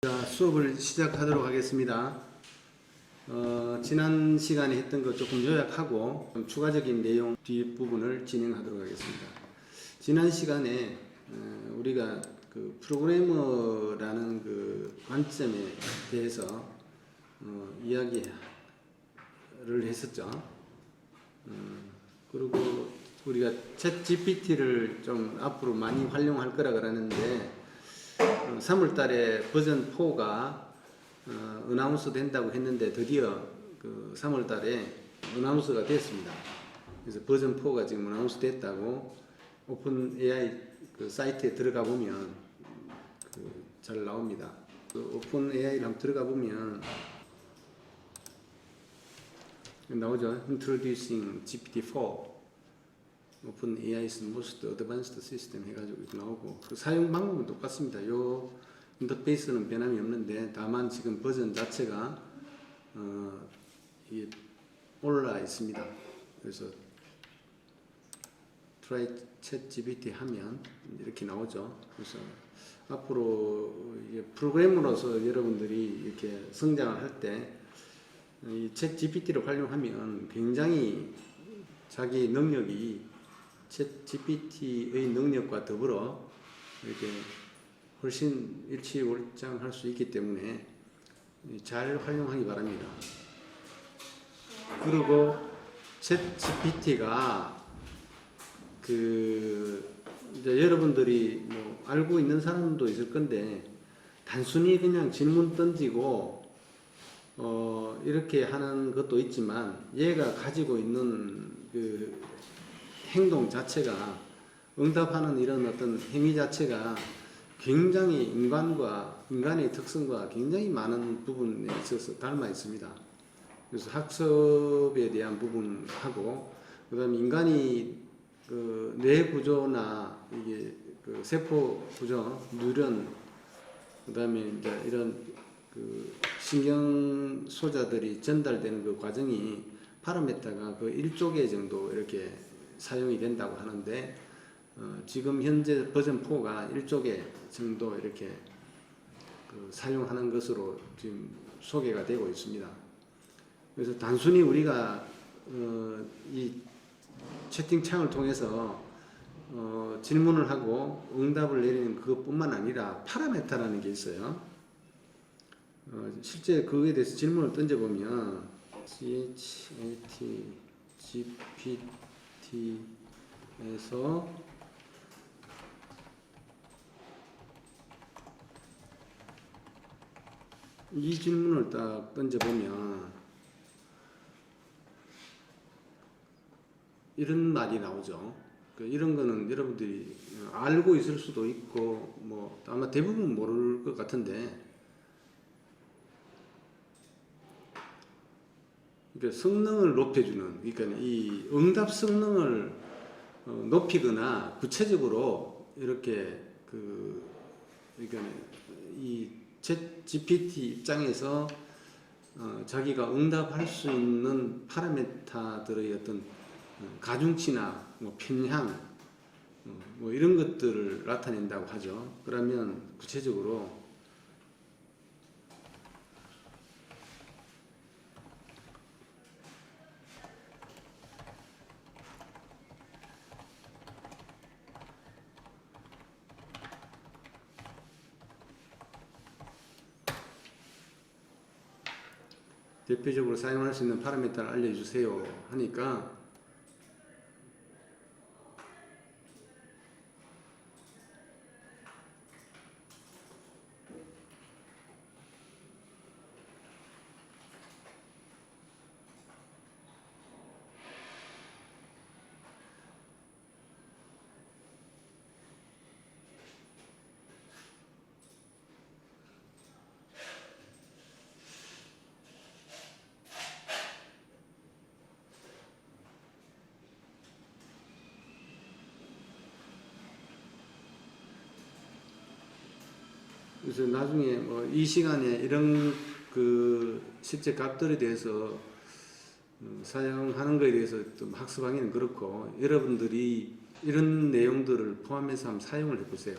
자, 수업을 시작하도록 하겠습니다. 지난 시간에 했던 거 조금 요약하고 좀 추가적인 내용 뒷부분을 진행하도록 하겠습니다. 지난 시간에 우리가 그 프로그래머라는 그 관점에 대해서 이야기를 했었죠. 그리고 우리가 챗 GPT를 좀 앞으로 많이 활용할 거라 그러는데 3월 달에 버전 4가 어나운스 된다고 했는데 드디어 그 3월 달에 어나운스가 됐습니다. 그래서 버전 4가 지금 어나운스 됐다고 오픈 AI 그 사이트에 들어가 보면 잘 나옵니다. 그 오픈 AI를 한번 들어가 보면 나오죠. Introducing GPT-4 오픈 AI's most advanced system 해가지고 이렇게 나오고 그 사용 방법은 똑같습니다. 요 인터페이스는 변함이 없는데 다만 지금 버전 자체가 이게 올라 있습니다. 그래서 try chat GPT 하면 이렇게 나오죠. 그래서 앞으로 프로그래머로서 여러분들이 이렇게 성장을 할 때 이 챗 GPT를 활용하면 굉장히 자기 능력이 챗 GPT의 능력과 더불어 이렇게 훨씬 일치월장할 수 있기 때문에 잘 활용하기 바랍니다. 그리고 챗 GPT가 이제 여러분들이 뭐 알고 있는 사람도 있을 건데 단순히 그냥 질문 던지고 이렇게 하는 것도 있지만 얘가 가지고 있는 그 행동 자체가 응답하는 이런 어떤 행위 자체가 굉장히 인간의 특성과 굉장히 많은 부분에 있어서 닮아 있습니다. 그래서 학습에 대한 부분하고 그다음에 인간이 그 뇌 구조나 이게 그 세포 구조, 뉴런 그다음에 이제 이런 그 신경 소자들이 전달되는 그 과정이 파라메타가 그 1조 개 정도 이렇게 사용이 된다고 하는데 지금 현재 버전 4가 1조 개 정도 이렇게 사용하는 것으로 지금 소개가 되고 있습니다. 그래서 단순히 우리가 이 채팅창을 통해서 질문을 하고 응답을 내리는 그것뿐만 아니라 파라메타라는 게 있어요. 실제 그거에 대해서 질문을 던져보면 ChatGPT에서 이 질문을 딱 던져보면 이런 말이 나오죠. 이런 거는 여러분들이 알고 있을 수도 있고 뭐 아마 대부분 모를 것 같은데 그러니까 성능을 높여주는, 그러니까 이 응답 성능을 높이거나 구체적으로 이렇게 그러니까 이 챗 GPT 입장에서 자기가 응답할 수 있는 파라메타들의 어떤 가중치나 뭐 편향 뭐 이런 것들을 나타낸다고 하죠. 그러면 구체적으로 대표적으로 사용할 수 있는 파라미터를 알려주세요 하니까 그래서 나중에 뭐 이 시간에 이런 그 실제 값들에 대해서 사용하는 것에 대해서 좀 학습하기는 그렇고 여러분들이 이런 내용들을 포함해서 한번 사용을 해보세요.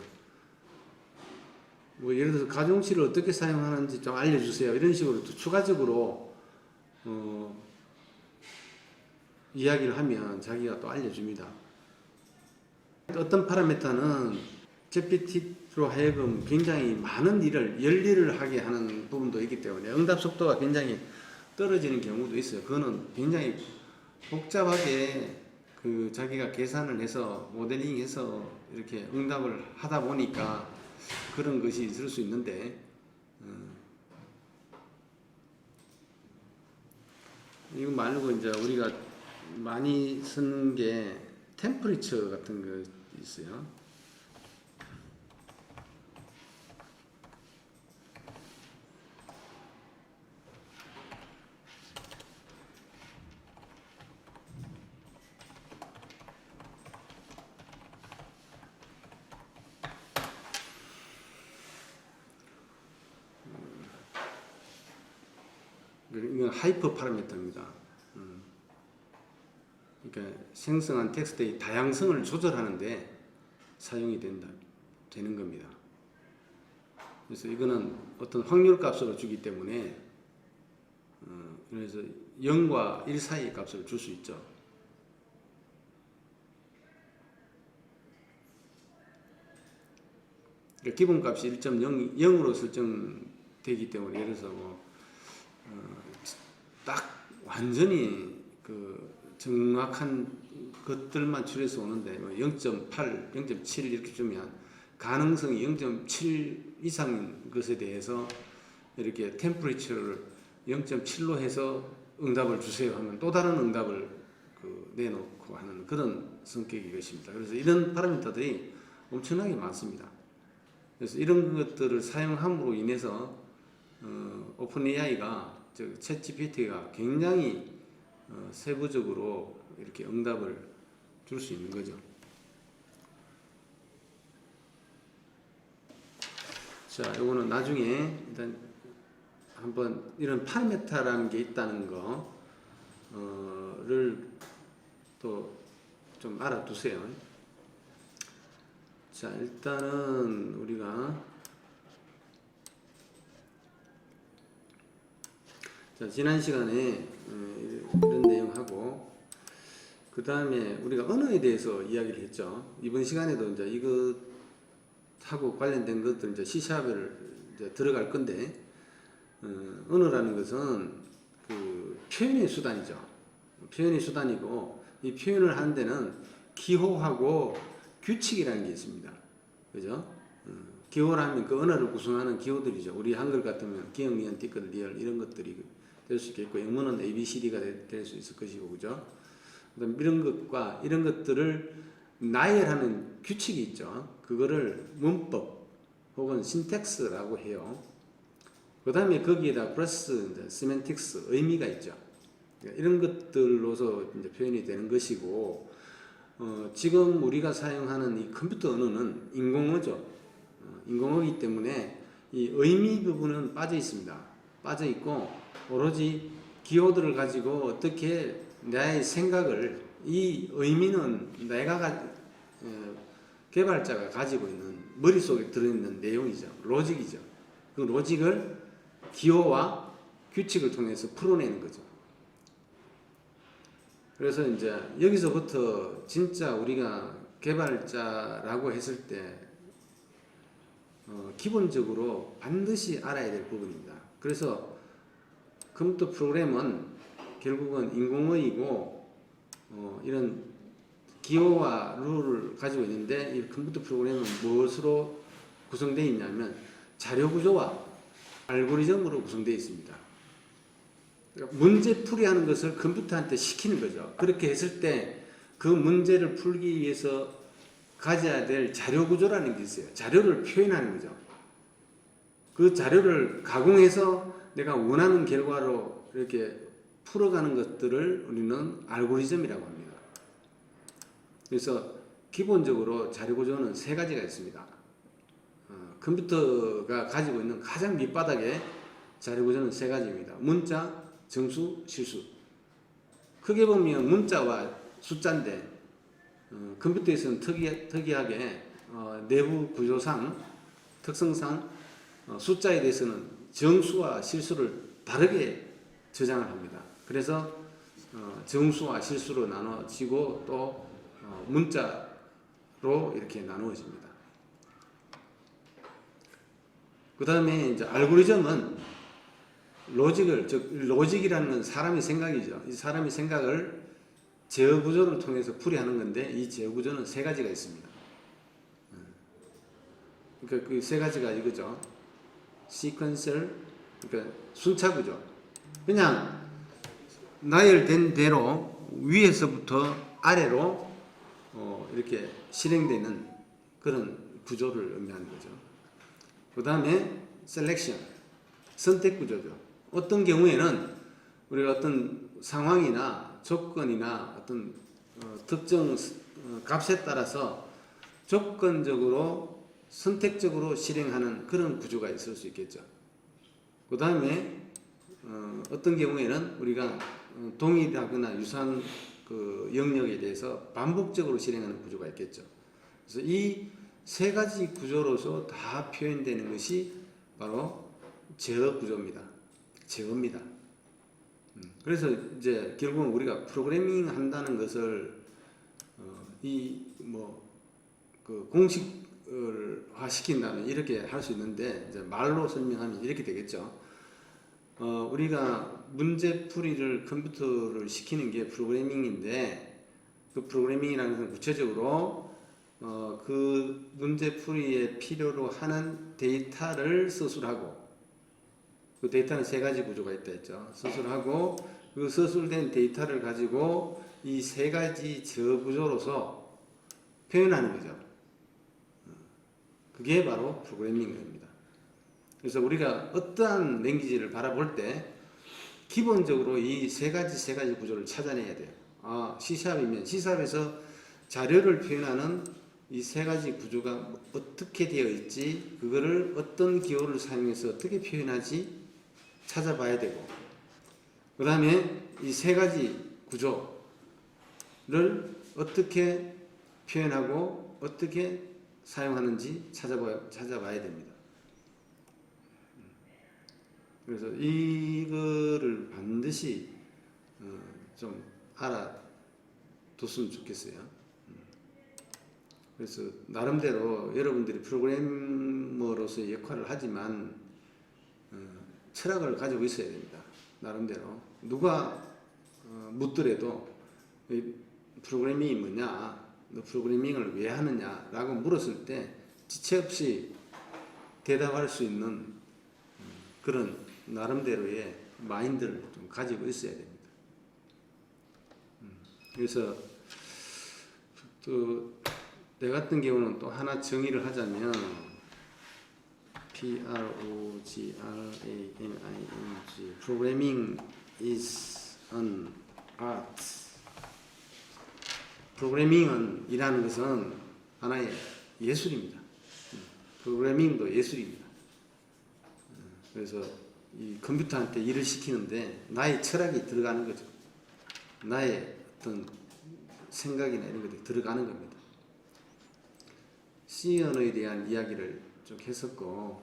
뭐 예를 들어서 가중치를 어떻게 사용하는지 좀 알려주세요. 이런 식으로 또 추가적으로 이야기를 하면 자기가 또 알려줍니다. 어떤 파라미터는 GPT로 하여금 굉장히 많은 열일을 하게 하는 부분도 있기 때문에 응답 속도가 굉장히 떨어지는 경우도 있어요. 그거는 굉장히 복잡하게 자기가 계산을 해서 모델링해서 이렇게 응답을 하다 보니까 그런 것이 있을 수 있는데, 이거 말고 이제 우리가 많이 쓰는 게 템퍼리처 같은 거 있어요. 이건 하이퍼 파라미터입니다. 그러니까 생성한 텍스트의 다양성을 조절하는데 사용이 되는 겁니다. 그래서 이거는 어떤 확률 값으로 주기 때문에 그래서 0과 1 사이의 값을 줄 수 있죠. 그러니까 기본값이 1.0으로 설정되기 때문에 예를 들어서 딱 완전히 정확한 것들만 추려서 오는데 0.8, 0.7 이렇게 주면 가능성이 0.7 이상인 것에 대해서 이렇게 템퍼리처를 0.7로 해서 응답을 주세요 하면 또 다른 응답을 내놓고 하는 그런 성격이 것입니다. 그래서 이런 파라미터들이 엄청나게 많습니다. 그래서 이런 것들을 사용함으로 인해서 오픈 AI가 챗 GPT가 굉장히 세부적으로 이렇게 응답을 줄 수 있는 거죠. 자, 요거는 나중에 일단 한번 이런 파라미터라는 게 있다는 거를 또 좀 알아두세요. 자, 일단은 우리가 지난 시간에 이런 내용하고 그 다음에 우리가 언어에 대해서 이야기를 했죠. 이번 시간에도 이제 이것하고 관련된 것들 이제 C샵을 이제 들어갈 건데 언어라는 것은 표현의 수단이죠. 표현의 수단이고 이 표현을 하는 데는 기호하고 규칙이라는 게 있습니다. 그죠? 기호라면 그 언어를 구성하는 기호들이죠. 우리 한글 같으면 기역, 니은, 띠끌, 리을 이런 것들이 될 수 있겠고 영문은 ABCD가 될 수 있을 것이고 그죠? 그다음 이런 것과 이런 것들을 나열하는 규칙이 있죠. 그거를 문법 혹은 신텍스라고 해요. 그 다음에 거기에다 플러스 세멘틱스 의미가 있죠. 이런 것들로서 이제 표현이 되는 것이고 지금 우리가 사용하는 이 컴퓨터 언어는 인공어죠. 인공어이기 때문에 이 의미 부분은 빠져 있습니다. 빠져 있고 오로지 기호들을 가지고 어떻게 나의 생각을 이 의미는 내가 개발자가 가지고 있는 머릿속에 들어있는 내용이죠. 로직이죠. 그 로직을 기호와 규칙을 통해서 풀어내는 거죠. 그래서 이제 여기서부터 진짜 우리가 개발자라고 했을 때 기본적으로 반드시 알아야 될 부분입니다. 그래서 컴퓨터 프로그램은 결국은 인공어이고 이런 기호와 룰을 가지고 있는데 이 컴퓨터 프로그램은 무엇으로 구성되어 있냐면 자료 구조와 알고리즘으로 구성되어 있습니다. 그러니까 문제풀이 하는 것을 컴퓨터한테 시키는 거죠. 그렇게 했을 때 그 문제를 풀기 위해서 가져야 될 자료 구조라는 게 있어요. 자료를 표현하는 거죠. 그 자료를 가공해서 내가 원하는 결과로 이렇게 풀어가는 것들을 우리는 알고리즘이라고 합니다. 그래서 기본적으로 자료 구조는 세 가지가 있습니다. 컴퓨터가 가지고 있는 가장 밑바닥에 자료 구조는 세 가지입니다. 문자, 정수, 실수. 크게 보면 문자와 숫자인데 컴퓨터에서는 특이하게 내부 구조상 특성상 숫자에 대해서는 정수와 실수를 다르게 저장을 합니다. 그래서 정수와 실수로 나눠지고 또 문자로 이렇게 나누어집니다. 그 다음에 이제 알고리즘은 로직이라는 건 사람의 생각이죠. 이 사람의 생각을 제어 구조를 통해서 풀이하는 건데 이 제어 구조는 세 가지가 있습니다. 그러니까 그 세 가지가 이거죠. 시퀀셜, 그러니까 순차 구조. 그냥 나열된 대로 위에서부터 아래로 이렇게 실행되는 그런 구조를 의미하는 거죠. 그 다음에 셀렉션, 선택 구조죠. 어떤 경우에는 우리가 어떤 상황이나 조건이나 어떤 특정 값에 따라서 조건적으로 선택적으로 실행하는 그런 구조가 있을 수 있겠죠. 그 다음에 어떤 경우에는 우리가 동일하거나 유사한 그 영역에 대해서 반복적으로 실행하는 구조가 있겠죠. 그래서 이 세 가지 구조로서 다 표현되는 것이 바로 제어 구조입니다. 제어입니다. 그래서 이제 결국은 우리가 프로그래밍 한다는 것을 그 공식화 시킨다면 이렇게 할 수 있는데 이제 말로 설명하면 이렇게 되겠죠. 우리가 문제풀이를 컴퓨터를 시키는 게 프로그래밍인데 그 프로그래밍이라는 것은 구체적으로 그 문제풀이에 필요로 하는 데이터를 서술하고 그 데이터는 세 가지 구조가 있다 했죠. 서술하고 그 서술된 데이터를 가지고 이 세 가지 제어 구조로서 표현하는 거죠. 그게 바로 프로그래밍입니다. 그래서 우리가 어떠한 랭귀지를 바라볼 때 기본적으로 이 세 가지 구조를 찾아내야 돼요. C샵이면 C샵에서 자료를 표현하는 이 세 가지 구조가 어떻게 되어 있지, 그거를 어떤 기호를 사용해서 어떻게 표현하지 찾아봐야 되고, 그 다음에 이 세 가지 구조를 어떻게 표현하고 어떻게 사용하는지 찾아봐야 됩니다. 그래서 이거를 반드시 좀 알아뒀으면 좋겠어요. 그래서 나름대로 여러분들이 프로그래머로서의 역할을 하지만 철학을 가지고 있어야 됩니다. 나름대로 누가 묻더라도 프로그래밍이 뭐냐, 너 프로그래밍을 왜 하느냐라고 물었을 때 지체 없이 대답할 수 있는 그런 나름대로의 마인드를 좀 가지고 있어야 됩니다. 그래서 또 내 같은 경우는 또 하나 정의를 하자면 PROGRAMING Programming is an art. 프로그래밍은 이라는 것은 하나의 예술입니다. 프로그래밍도 예술입니다. 그래서 이 컴퓨터한테 일을 시키는데 나의 철학이 들어가는 거죠. 나의 어떤 생각이나 이런 것들이 들어가는 겁니다. C 언어에 대한 이야기를 쭉 했었고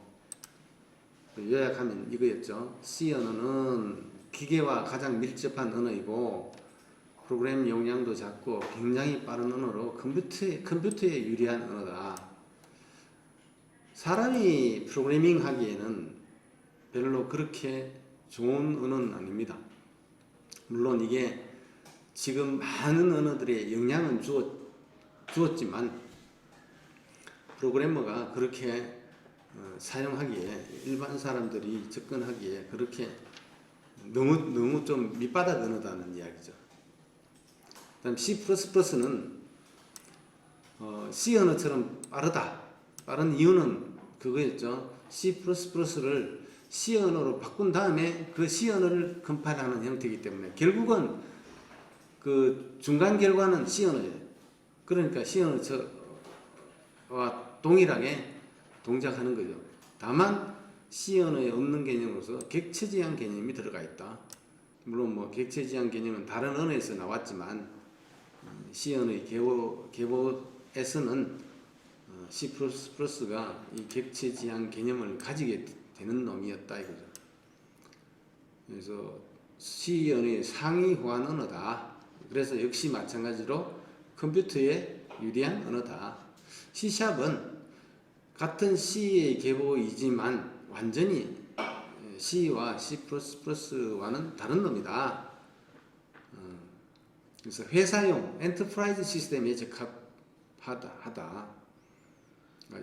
요약하면 이거였죠. C 언어는 기계와 가장 밀접한 언어이고 프로그램 용량도 작고 굉장히 빠른 언어로 컴퓨터에 유리한 언어다. 사람이 프로그래밍 하기에는 별로 그렇게 좋은 언어는 아닙니다. 물론 이게 지금 많은 언어들의 영향은 주었지만 프로그래머가 그렇게 사용하기에 일반 사람들이 접근하기에 그렇게 너무 좀 밑바닥 언어다는 이야기죠. 그다음 C++는 C 언어처럼 빠른 이유는 그거였죠. C++를 C 언어로 바꾼 다음에 그 C 언어를 컴파일하는 형태이기 때문에 결국은 그 중간 결과는 C 언어예요. 그러니까 C 언어와 동일하게 동작하는 거죠. 다만 C 언어에 없는 개념으로서 객체지향 개념이 들어가 있다. 물론 뭐 객체지향 개념은 다른 언어에서 나왔지만 C 언어의 계보에서는 C++가 이 객체 지향 개념을 가지게 되는 놈이었다 이거죠. 그래서 C 언어의 상위 호환 언어다. 그래서 역시 마찬가지로 컴퓨터에 유리한 언어다. C샵은 같은 C의 계보이지만 완전히 C와 C++와는 다른 놈이다. 그래서 회사용 엔터프라이즈 시스템에 적합하다.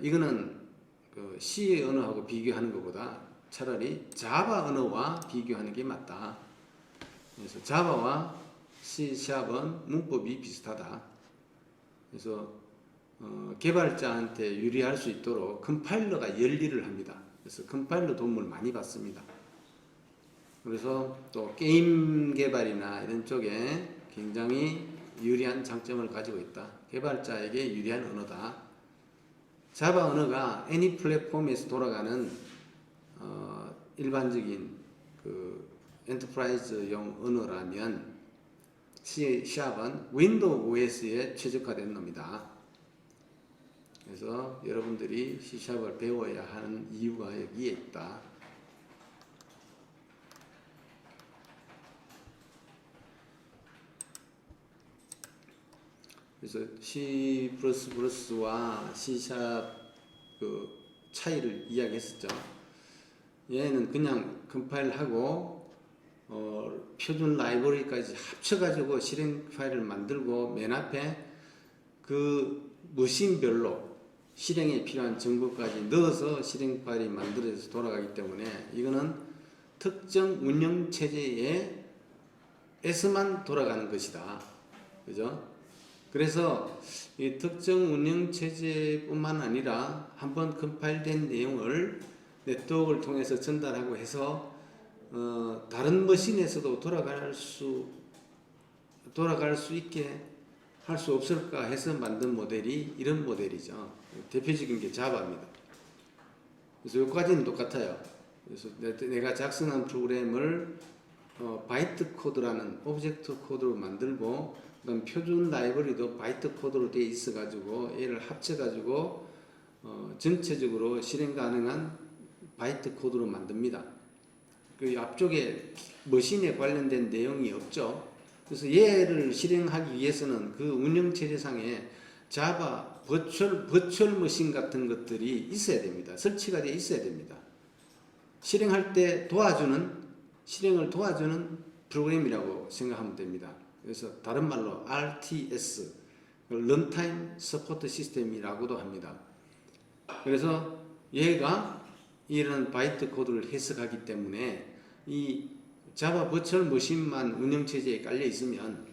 이거는 그 C 언어하고 비교하는 것보다 차라리 자바 언어와 비교하는 게 맞다. 그래서 자바와 C샵은 문법이 비슷하다. 그래서 개발자한테 유리할 수 있도록 컴파일러가 열일을 합니다. 그래서 컴파일러 도움을 많이 받습니다. 그래서 또 게임 개발이나 이런 쪽에 굉장히 유리한 장점을 가지고 있다. 개발자에게 유리한 언어다. 자바 언어가 애니 플랫폼에서 돌아가는 일반적인 그 엔터프라이즈용 언어라면 C샵은 윈도우 OS에 최적화된 놈이다. 그래서 여러분들이 C샵을 배워야 하는 이유가 여기에 있다. 그래서 C++와 C샵 그 차이를 이야기했었죠. 얘는 그냥 컴파일하고 표준 라이브러리까지 합쳐가지고 실행 파일을 만들고 맨 앞에 그 머신별로 실행에 필요한 정보까지 넣어서 실행 파일이 만들어져서 돌아가기 때문에 이거는 특정 운영 체제에서만 돌아가는 것이다. 그죠? 그래서 이 특정 운영 체제뿐만 아니라 한번 컴파일된 내용을 네트워크를 통해서 전달하고 해서 다른 머신에서도 돌아갈 수 있게 할 수 없을까 해서 만든 모델이 이런 모델이죠. 대표적인 게 자바입니다. 그래서 여기까지는 똑같아요. 그래서 내가 작성한 프로그램을 바이트 코드라는 오브젝트 코드로 만들고 그다음 표준 라이브러리도 바이트 코드로 되어 있어 가지고 얘를 합쳐 가지고 전체적으로 실행 가능한 바이트 코드로 만듭니다. 그 앞쪽에 머신에 관련된 내용이 없죠. 그래서 얘를 실행하기 위해서는 그 운영체제상에 자바 버추얼 머신 같은 것들이 있어야 됩니다. 설치가 되어 있어야 됩니다. 실행할 때 실행을 도와주는 프로그램이라고 생각하면 됩니다. 그래서 다른 말로 RTS, 런타임 서포트 시스템이라고도 합니다. 그래서 얘가 이런 바이트 코드를 해석하기 때문에 이 자바 버추얼 머신만 운영체제에 깔려 있으면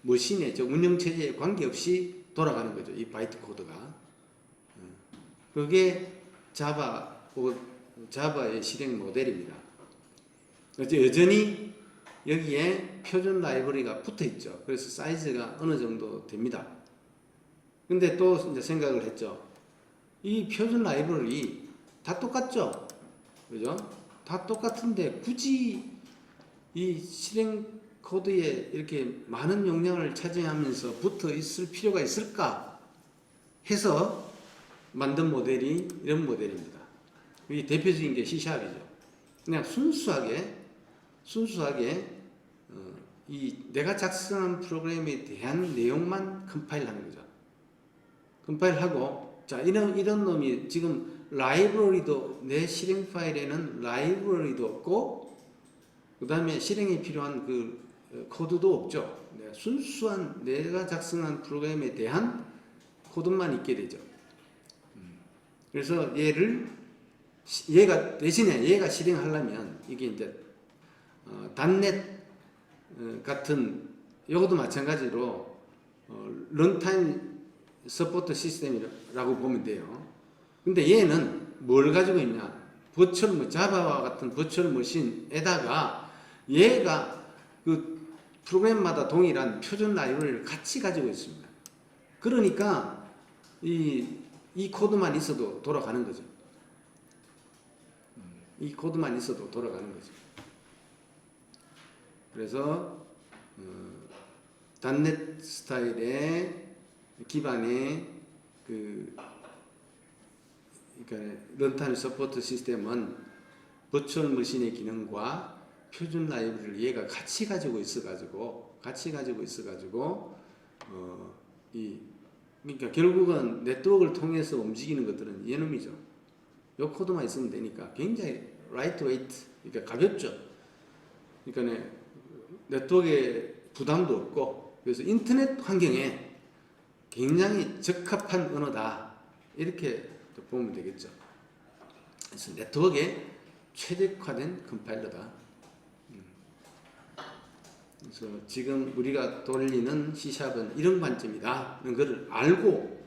머신에 운영체제에 관계없이 돌아가는 거죠. 이 바이트 코드가. 그게 자바의 실행 모델입니다. 그래서 여전히 여기에 표준 라이브러리가 붙어 있죠. 그래서 사이즈가 어느 정도 됩니다. 근데 또 이제 생각을 했죠. 이 표준 라이브러리 다 똑같죠? 그죠? 다 똑같은데 굳이 이 실행 코드에 이렇게 많은 용량을 차지하면서 붙어 있을 필요가 있을까 해서 만든 모델이 이런 모델입니다. 이 대표적인 게 C샵이죠. 그냥 순수하게 이 내가 작성한 프로그램에 대한 내용만 컴파일하는 거죠. 컴파일하고 자 이런 놈이 지금 라이브러리도 내 실행 파일에는 라이브러리도 없고 그 다음에 실행에 필요한 그 코드도 없죠. 순수한 내가 작성한 프로그램에 대한 코드만 있게 되죠. 그래서 대신에 얘가 실행하려면 이게 이제 .NET 같은 이것도 마찬가지로 런타임 서포트 시스템이라고 보면 돼요. 근데 얘는 뭘 가지고 있냐? 자바와 같은 버추얼 머신에다가 얘가 그 프로그램마다 동일한 표준 라이브러리를 같이 가지고 있습니다. 그러니까 이 코드만 있어도 돌아가는 거죠. 이 코드만 있어도 돌아가는 거죠. 그래서 .NET 스타일의 기반의 그 그러니까 런타임 서포트 시스템은 버추얼 머신의 기능과 표준 라이브러리를 얘가 같이 가지고 있어가지고 이 그러니까 결국은 네트워크를 통해서 움직이는 것들은 이놈이죠. 요 코드만 있으면 되니까 굉장히 라이트 웨이트, 그러니까 가볍죠. 그러니까 네트워크에 부담도 없고, 그래서 인터넷 환경에 굉장히 적합한 언어다, 이렇게 보면 되겠죠. 그래서 네트워크에 최적화된 컴파일러다. 그래서 지금 우리가 돌리는 C샵은 이런 관점이다 는 것을 알고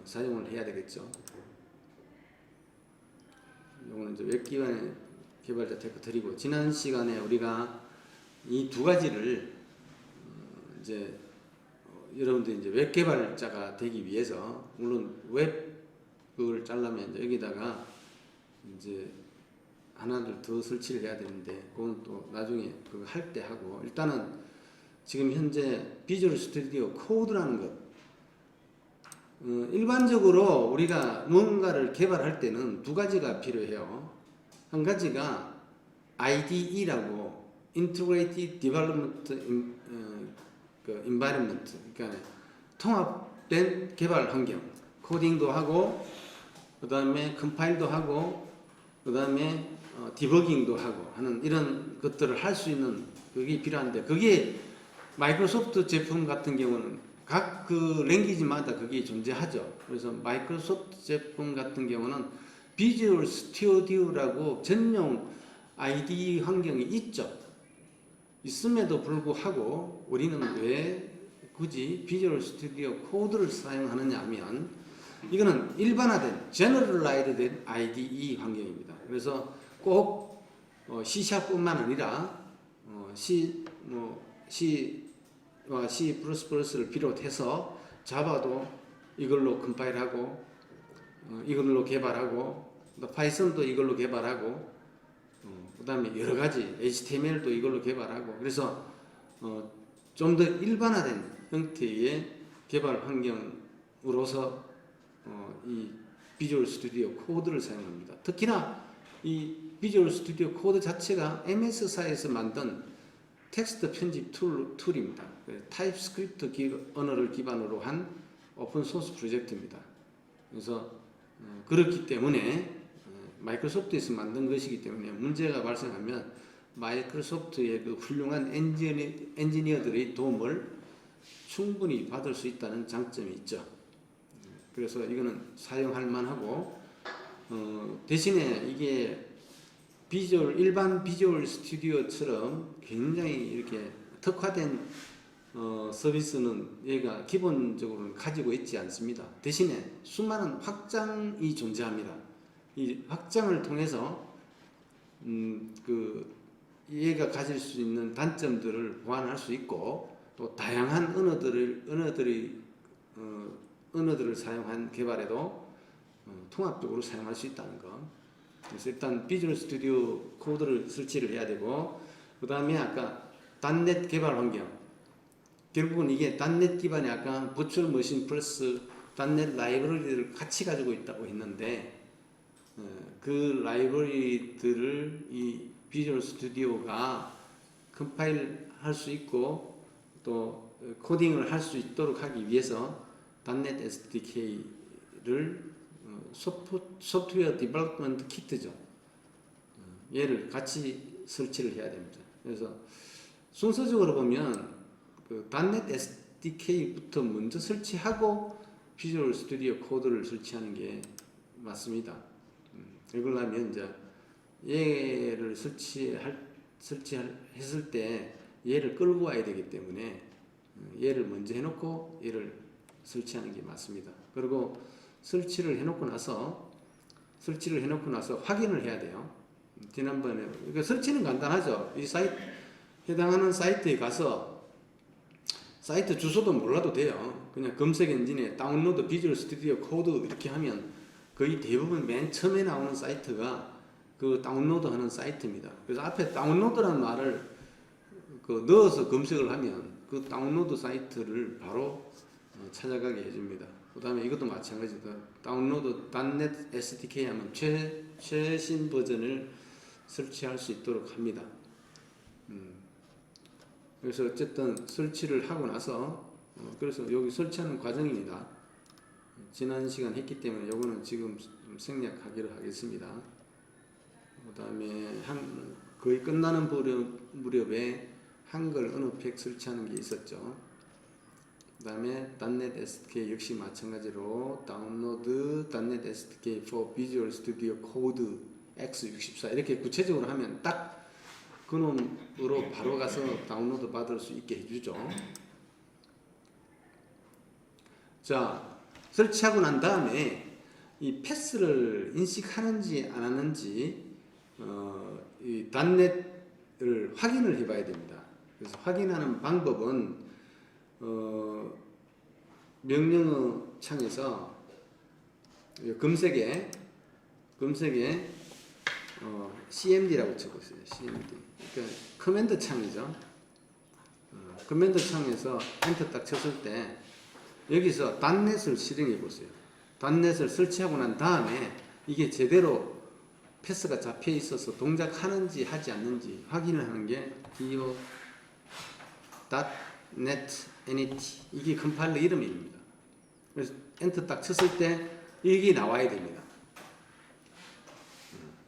사용을 해야 되겠죠. 이거는 이제 웹기반의 개발자 테크 드리고, 지난 시간에 우리가 이 두 가지를 이제 여러분들이 이제 웹 개발자가 되기 위해서, 물론 웹을 짜려면 이제 여기다가 이제 하나를 더 설치를 해야 되는데, 그건 또 나중에 그거 할 때 하고, 일단은 지금 현재 비주얼 스튜디오 코드라는 것, 일반적으로 우리가 뭔가를 개발할 때는 두 가지가 필요해요. 한 가지가 IDE라고 Integrated Development Environment, 그러니까 통합된 개발 환경, 코딩도 하고, 그 다음에 컴파일도 하고, 그 다음에 디버깅도 하고 하는 이런 것들을 할 수 있는 그게 필요한데, 그게 마이크로소프트 제품 같은 경우는 각 그 랭귀지마다 그게 존재하죠. 그래서 마이크로소프트 제품 같은 경우는 비주얼 스튜디오라고 전용 IDE 환경이 있죠. 있음에도 불구하고 우리는 왜 굳이 비주얼 스튜디오 코드를 사용하느냐 하면, 이거는 일반화된 제너럴라이즈된 IDE 환경입니다. 그래서 꼭 C샵뿐만 아니라 C와 C++를 비롯해서 자바도 이걸로 컴파일하고, 이걸로 개발하고, 파이썬도 이걸로 개발하고, 그 다음에 여러 가지 HTML도 이걸로 개발하고, 그래서 좀 더 일반화된 형태의 개발 환경으로서 이 비주얼 스튜디오 코드를 사용합니다. 특히나 이 비주얼 스튜디오 코드 자체가 MS사에서 만든 텍스트 편집 툴입니다. 타입스크립트 언어를 기반으로 한 오픈소스 프로젝트입니다. 그래서 그렇기 때문에 마이크로소프트에서 만든 것이기 때문에 문제가 발생하면 마이크로소프트의 그 훌륭한 엔지니어들의 도움을 충분히 받을 수 있다는 장점이 있죠. 그래서 이거는 사용할 만하고, 대신에 이게 일반 비주얼 스튜디오처럼 굉장히 이렇게 특화된 서비스는 얘가 기본적으로는 가지고 있지 않습니다. 대신에 수많은 확장이 존재합니다. 이 확장을 통해서 얘가 가질 수 있는 단점들을 보완할 수 있고, 또 다양한 언어들을 사용한 개발에도 통합적으로 사용할 수 있다는 거. 그래서 일단 비주얼 스튜디오 코드를 설치를 해야 되고, 그 다음에 아까 .NET 개발 환경, 결국은 이게 .NET 기반의 아까 버추얼 머신 플러스 .NET 라이브러리를 같이 가지고 있다고 했는데, 그 라이브러리들을 이 비주얼 스튜디오가 컴파일 할 수 있고 또 코딩을 할 수 있도록 하기 위해서 .NET SDK를 소프트웨어 디벨롭먼트 키트죠. 얘를 같이 설치를 해야 됩니다. 그래서 순서적으로 보면 그 .NET SDK부터 먼저 설치하고 비주얼 스튜디오 코드를 설치하는 게 맞습니다. 이걸하면 이제 얘를 설치했을 때 얘를 끌고 와야 되기 때문에 얘를 먼저 해놓고 얘를 설치하는 게 맞습니다. 그리고 설치를 해놓고 나서 확인을 해야 돼요. 지난번에 그러니까 설치는 간단하죠. 이 사이트 해당하는 사이트에 가서 사이트 주소도 몰라도 돼요. 그냥 검색 엔진에 다운로드 비주얼 스튜디오 코드 이렇게 하면 거의 대부분 맨 처음에 나오는 사이트가 그 다운로드 하는 사이트입니다. 그래서 앞에 다운로드라는 말을 넣어서 검색을 하면 그 다운로드 사이트를 바로 찾아가게 해줍니다. 그 다음에 이것도 마찬가지다. 다운로드 .NET SDK 하면 최신 버전을 설치할 수 있도록 합니다. 그래서 어쨌든 설치를 하고 나서 그래서 여기 설치하는 과정입니다. 지난 시간 했기 때문에 요거는 지금 생략하기로 하겠습니다. 그 다음에 거의 끝나는 무렵에 한글 언어팩 설치하는 게 있었죠. 그 다음에 .NET SDK 역시 마찬가지로 다운로드 .NET SDK for Visual Studio Code X64 이렇게 구체적으로 하면 딱 그놈으로 바로 가서 다운로드 받을 수 있게 해주죠. 자, 설치하고 난 다음에 이 패스를 인식하는지 안 하는지 이 .NET을 확인을 해봐야 됩니다. 그래서 확인하는 방법은 명령어 창에서 검색에 CMD라고 적었어요. CMD. 그러니까 커맨드 창이죠. 커맨드 창에서 엔터 딱 쳤을 때 여기서 .NET을 실행해 보세요. .NET을 설치하고 난 다음에 이게 제대로 패스가 잡혀 있어서 동작하는지 하지 않는지 확인을 하는 게 .NET init 이게 컴파일러 이름입니다. 그래서 엔터 딱 쳤을 때 이게 나와야 됩니다.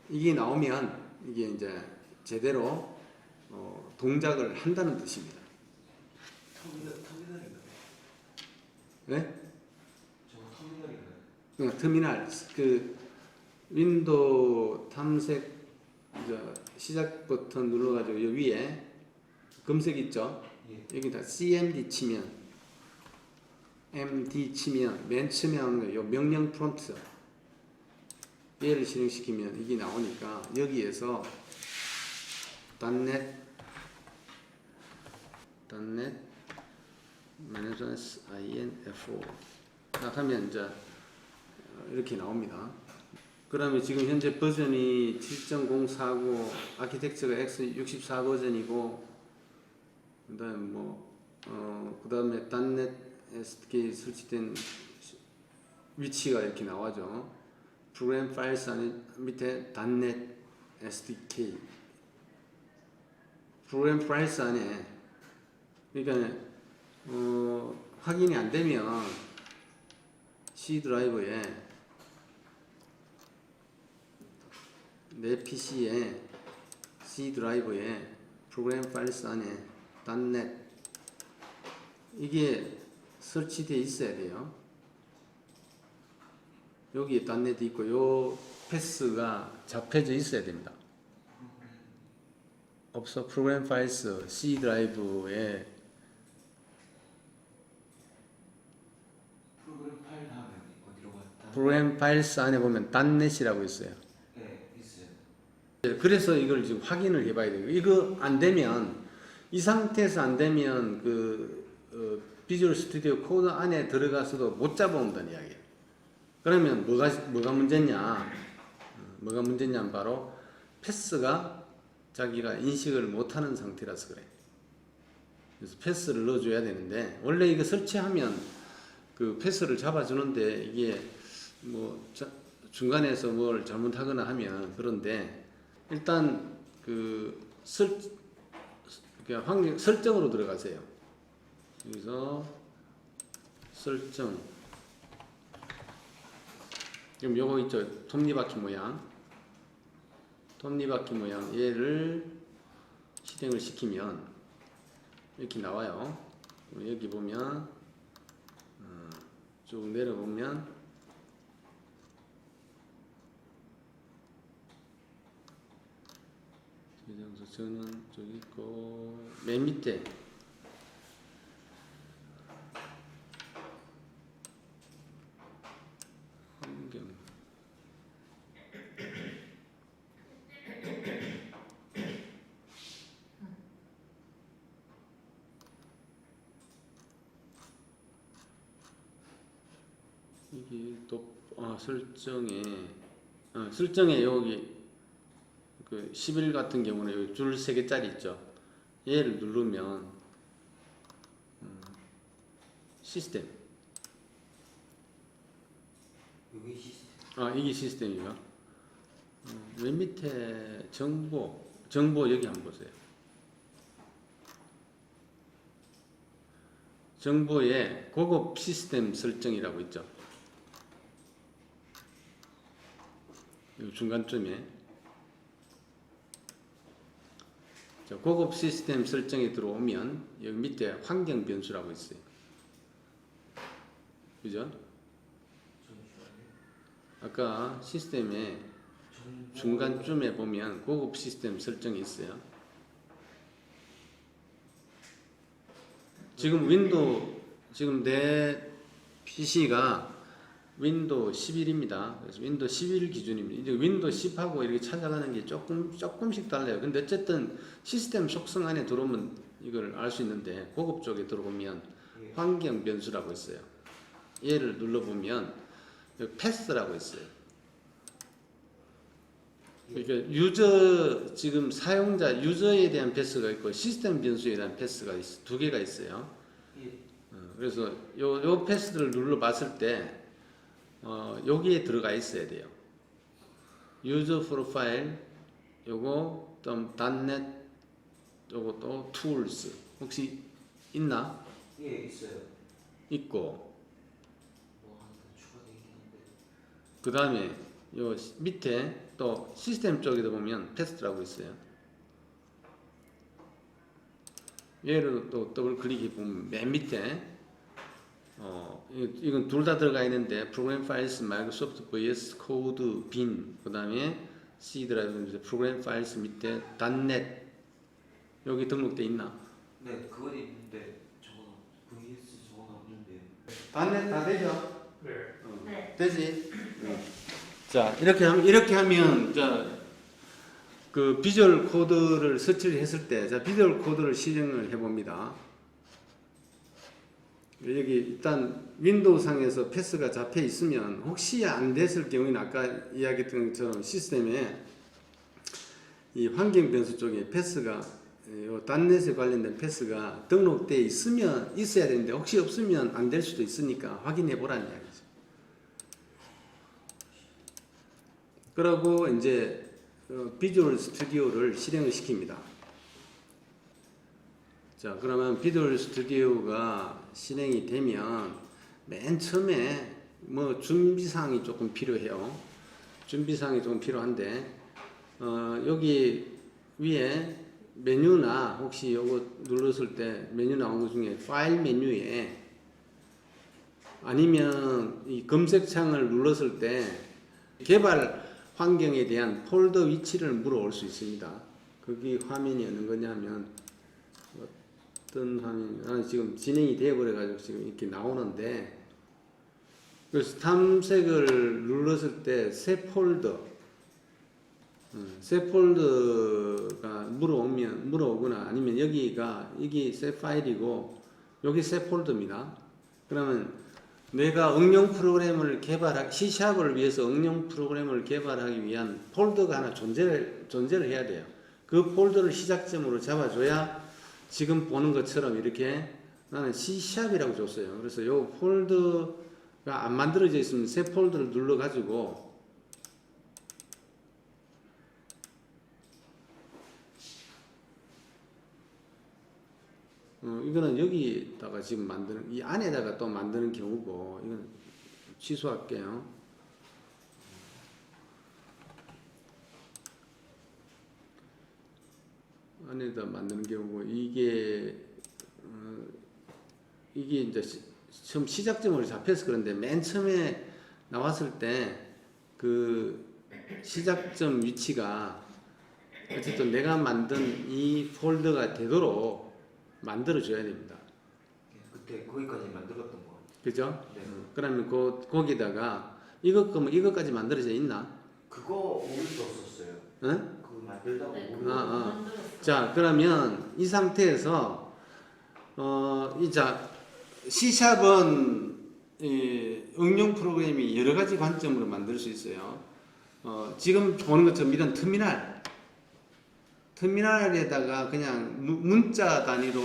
이게 나오면 이게 이제 제대로 동작을 한다는 뜻입니다. 터미널인가요? 네? 저거 터미널인가요? 터미널 그 윈도우 탐색 시작 버튼 눌러가지고 여기 위에 검색 있죠? 예. 여기다 CMD 치면 MD 치면 맨 처음에 하는 요 명령 프롬프트 얘를 실행시키면 이게 나오니까 여기에서 .NET -info 딱 하면 이제 이렇게 나옵니다. 그러면 지금 현재 버전이 7.049 아키텍처가 X64 버전이고 그다음 그다음에 .NET SDK 설치된 위치가 이렇게 나와죠. 프로그램 파일스 안에 밑에 .NET SDK 프로그램 파일스 안에 그러니까 확인이 안 되면 C 드라이브에 내 PC에 C 드라이브에 프로그램 파일스 안에 .NET 이게 설치되어 있어야 돼요. 여기에 .NET 있고 요 패스가 잡혀져 있어야 됩니다. 없어 프로그램 파일스 C 드라이브에 프로그램 파일 다음에 어디로 갔다? 프로그램 파일스 안에 보면 .NET이라고 있어요. 네, 있어요. 그래서 이걸 지금 확인을 해봐야 돼요. 이거 안 되면 이 상태에서 안 되면 비주얼 스튜디오 코드 안에 들어가서도 못 잡아온다는 이야기예요. 그러면 뭐가 문제냐? 뭐가 문제냐면 바로 패스가 자기가 인식을 못하는 상태라서 그래. 그래서 패스를 넣어줘야 되는데 원래 이거 설치하면 그 패스를 잡아주는데 이게 뭐 중간에서 뭘 잘못하거나 하면 그런데 일단 설정으로 들어가세요. 여기서 설정. 지금 요거 있죠. 톱니바퀴 모양. 톱니바퀴 모양. 얘를 실행을 시키면 이렇게 나와요. 여기 보면 쭉 내려보면 저장소 전원 저기 있고 맨 밑에 환경 이게 또 설정에 여기 그 11 같은 경우는 여기 줄 3개짜리 있죠. 얘를 누르면 시스템 여기 시스템. 아, 이게 시스템이요. 맨 밑에 정보 여기 한번 보세요. 정보에 고급 시스템 설정이라고 있죠. 이 중간쯤에 자, 고급 시스템 설정에 들어오면 여기 밑에 환경 변수라고 있어요. 그죠? 아까 시스템에 중간쯤에 보면 고급 시스템 설정이 있어요. 지금 지금 내 PC가 윈도우 11입니다. 그래서 윈도우 11 기준입니다. 이제 윈도우 10하고 이렇게 찾아가는 게 조금씩 달라요. 근데 어쨌든 시스템 속성 안에 들어오면 이걸 알 수 있는데 고급 쪽에 들어오면 환경 변수라고 있어요. 얘를 눌러보면 여기 패스라고 있어요. 그러니까 지금 사용자 유저에 대한 패스가 있고 시스템 변수에 대한 패스가 두 개가 있어요. 그래서 요 패스를 눌러봤을 때 여기에 들어가 있어야 돼요. 유저 프로파일 요거 또 .NET 요거 또 툴스 혹시 있나? 예, 있어요. 있고 뭐 하나 더 추가되어 있긴 한데. 그 다음에 요 밑에 또 시스템 쪽에도 보면 패스라고 있어요. 얘를 또 더블 클릭해 보면 맨 밑에 이건 둘 다 들어가 있는데 프로그램 파일스 마이크로소프트 VS 코드 빈 그 다음에 C 드라이브 프로그램 파일스 밑에 .NET 여기 등록돼 있나? 네, 그건 있는데 저거 VS 저건 없는데요. .NET 다 되죠? 네. 네. 되지? 자 이렇게 하면 그 비주얼 코드를 설치를 했을 때 비주얼 코드를 실행을 해봅니다. 여기 일단 윈도우 상에서 패스가 잡혀 있으면 혹시 안 됐을 경우에는 아까 이야기했던 것처럼 시스템에 이 환경 변수 쪽에 패스가 .NET에 관련된 패스가 등록되어 있어야 되는데 혹시 없으면 안 될 수도 있으니까 확인해 보라는 이야기죠. 그러고 이제 비주얼 스튜디오를 실행을 시킵니다. 자, 그러면 비주얼 스튜디오가 실행이 되면 맨 처음에 뭐 준비사항이 조금 필요해요. 준비사항이 조금 필요한데 여기 위에 메뉴나 혹시 요거 눌렀을 때 메뉴 나온 것 중에 파일 메뉴에 아니면 이 검색창을 눌렀을 때 개발 환경에 대한 폴더 위치를 물어올 수 있습니다. 거기 화면이 어느 거냐면 어떤 화면이 나는 지금 진행이 되어버려 가지고 지금 이렇게 나오는데 그래서 탐색을 눌렀을 때 새 폴더가 물어오거나 아니면 여기 새 파일이고 여기 새 폴더입니다. 그러면 내가 응용 프로그램을 C#을 위해서 응용 프로그램을 개발하기 위한 폴더가 하나 존재를 해야 돼요. 그 폴더를 시작점으로 잡아줘야 지금 보는 것처럼 이렇게 나는 C#이라고 줬어요. 그래서 이 폴더가 안 만들어져 있으면 새 폴더를 눌러가지고 이거는 여기다가 지금 이 안에다가 또 만드는 경우고, 이건 취소할게요. 안에다 만드는 경우고, 이게 이제 처음 시작점으로 잡혀서 그런데 맨 처음에 나왔을 때 그 시작점 위치가 어쨌든 내가 만든 이 폴더가 되도록 만들어줘야 됩니다. 그때 거기까지 만들었던 거. 그죠? 네. 그러면 거기다가 이것까지 만들어져 있나? 그거 오일 썼었어요. 응? 그거 만들다가 네, 오일. 그거 아. 만들었어요. 자, 그러면 이 상태에서 C#은 응용 프로그램이 여러 가지 관점으로 만들 수 있어요. 지금 보는 것처럼 이런 터미널에다가 그냥 문자 단위로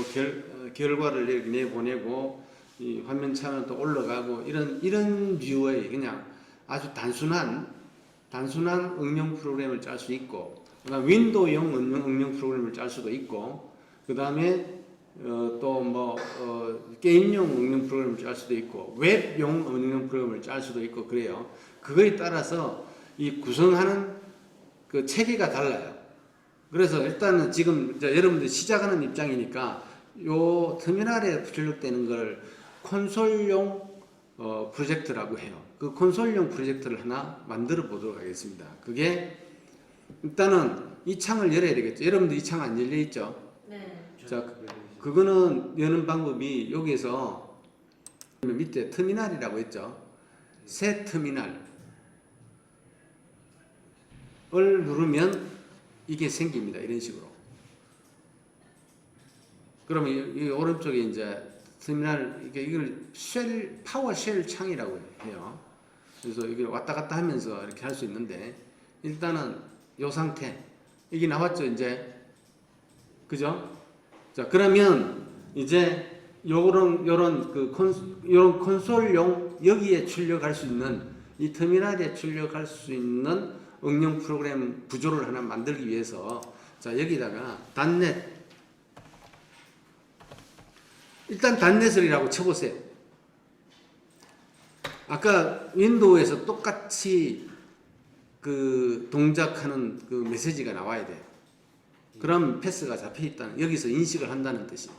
결과를 이렇게 내보내고 이 화면 차면 또 올라가고 이런 뷰의 그냥 아주 단순한 응용 프로그램을 짤 수 있고, 그다음 윈도우용 응용 프로그램을 짤 수도 있고, 그 다음에 게임용 응용 프로그램을 짤 수도 있고, 웹용 응용 프로그램을 짤 수도 있고 그래요. 그거에 따라서 이 구성하는 그 체계가 달라요. 그래서 일단은 지금 이제 여러분들 시작하는 입장이니까 요 터미널에 출력되는 걸 콘솔용 프로젝트라고 해요. 그 콘솔용 프로젝트를 하나 만들어 보도록 하겠습니다. 그게 일단은 이 창을 열어야 되겠죠. 여러분들 이 창 안 열려 있죠? 네. 자, 그거는 여는 방법이 여기서 밑에 터미널이라고 했죠. 새 터미널을 누르면 이게 생깁니다. 이런 식으로. 그러면 이 오른쪽에 이제 터미널 이걸 파워쉘 창이라고 해요. 그래서 이걸 왔다 갔다 하면서 이렇게 할 수 있는데 일단은 요 상태 이게 나왔죠. 이제 그죠? 자, 그러면 이제 요런 콘솔용 여기에 출력할 수 있는 이 터미널에 출력할 수 있는 응용 프로그램 구조를 하나 만들기 위해서 자, 여기다가 단넷 일단 단넷이라고 쳐보세요. 아까 윈도우에서 똑같이 그 동작하는 그 메시지가 나와야 돼요. 그럼 패스가 잡혀 있다는 여기서 인식을 한다는 뜻이.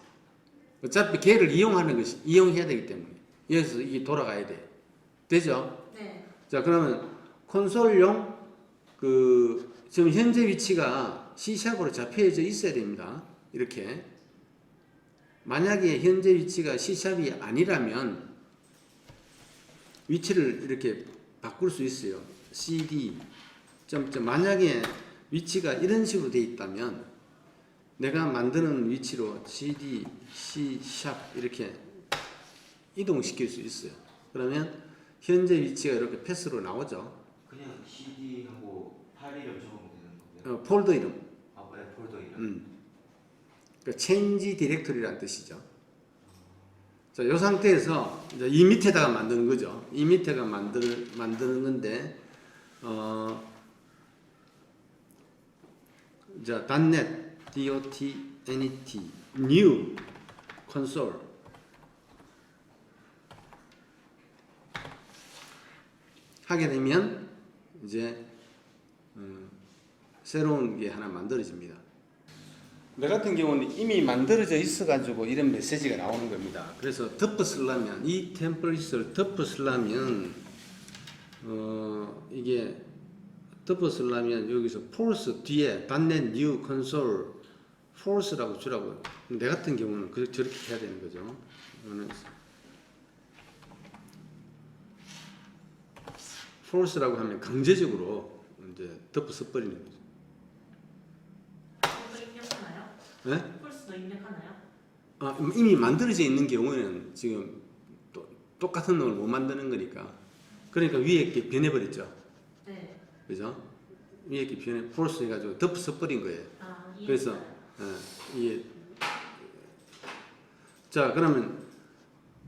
어차피 걔를 이용해야 되기 때문에 여기서 이게 돌아가야 돼. 되죠? 네. 자, 그러면 콘솔용 지금 현재 위치가 C샵으로 잡혀져 있어야 됩니다. 이렇게. 만약에 현재 위치가 C샵이 아니라면 위치를 이렇게 바꿀 수 있어요. CD 만약에 위치가 이런 식으로 돼 있다면 내가 만드는 위치로 CD, C# 이렇게 이동시킬 수 있어요. 그러면 현재 위치가 이렇게 패스로 나오죠. 그냥 CD하고 파일 이름 적으면 되는 건가요? 폴더 이름. 네, 폴더 이름. 그러니까 change directory라는 뜻이죠. 자, 이 상태에서 이제 이 밑에다가 만드는 거죠. 이 밑에가 만드는 건데, 자, .NET, .NET, new console. 하게 되면 이제 새로운 게 하나 만들어집니다. 내 같은 경우는 이미 만들어져 있어가지고 이런 메시지가 나오는 겁니다. 그래서 덮어쓰려면 이 템플릿을 덮어쓰려면 이게 덮어쓰려면 여기서 force 뒤에 .NET New Console force라고 주라고. 내 같은 경우는 저렇게 해야 되는 거죠. force라고 하면 강제적으로 이제 덮어써 버리는 거죠. 입력하나요? 네? 폴스도 입력하나요? 이미 만들어져 있는 경우에는 지금 똑같은 놈을 못 만드는 거니까. 그러니까 위에 게 변해버렸죠. 네. 그죠? 위에 게 force 해가지고 덮어서 버린 거예요. 그래서, 이게. 자, 그러면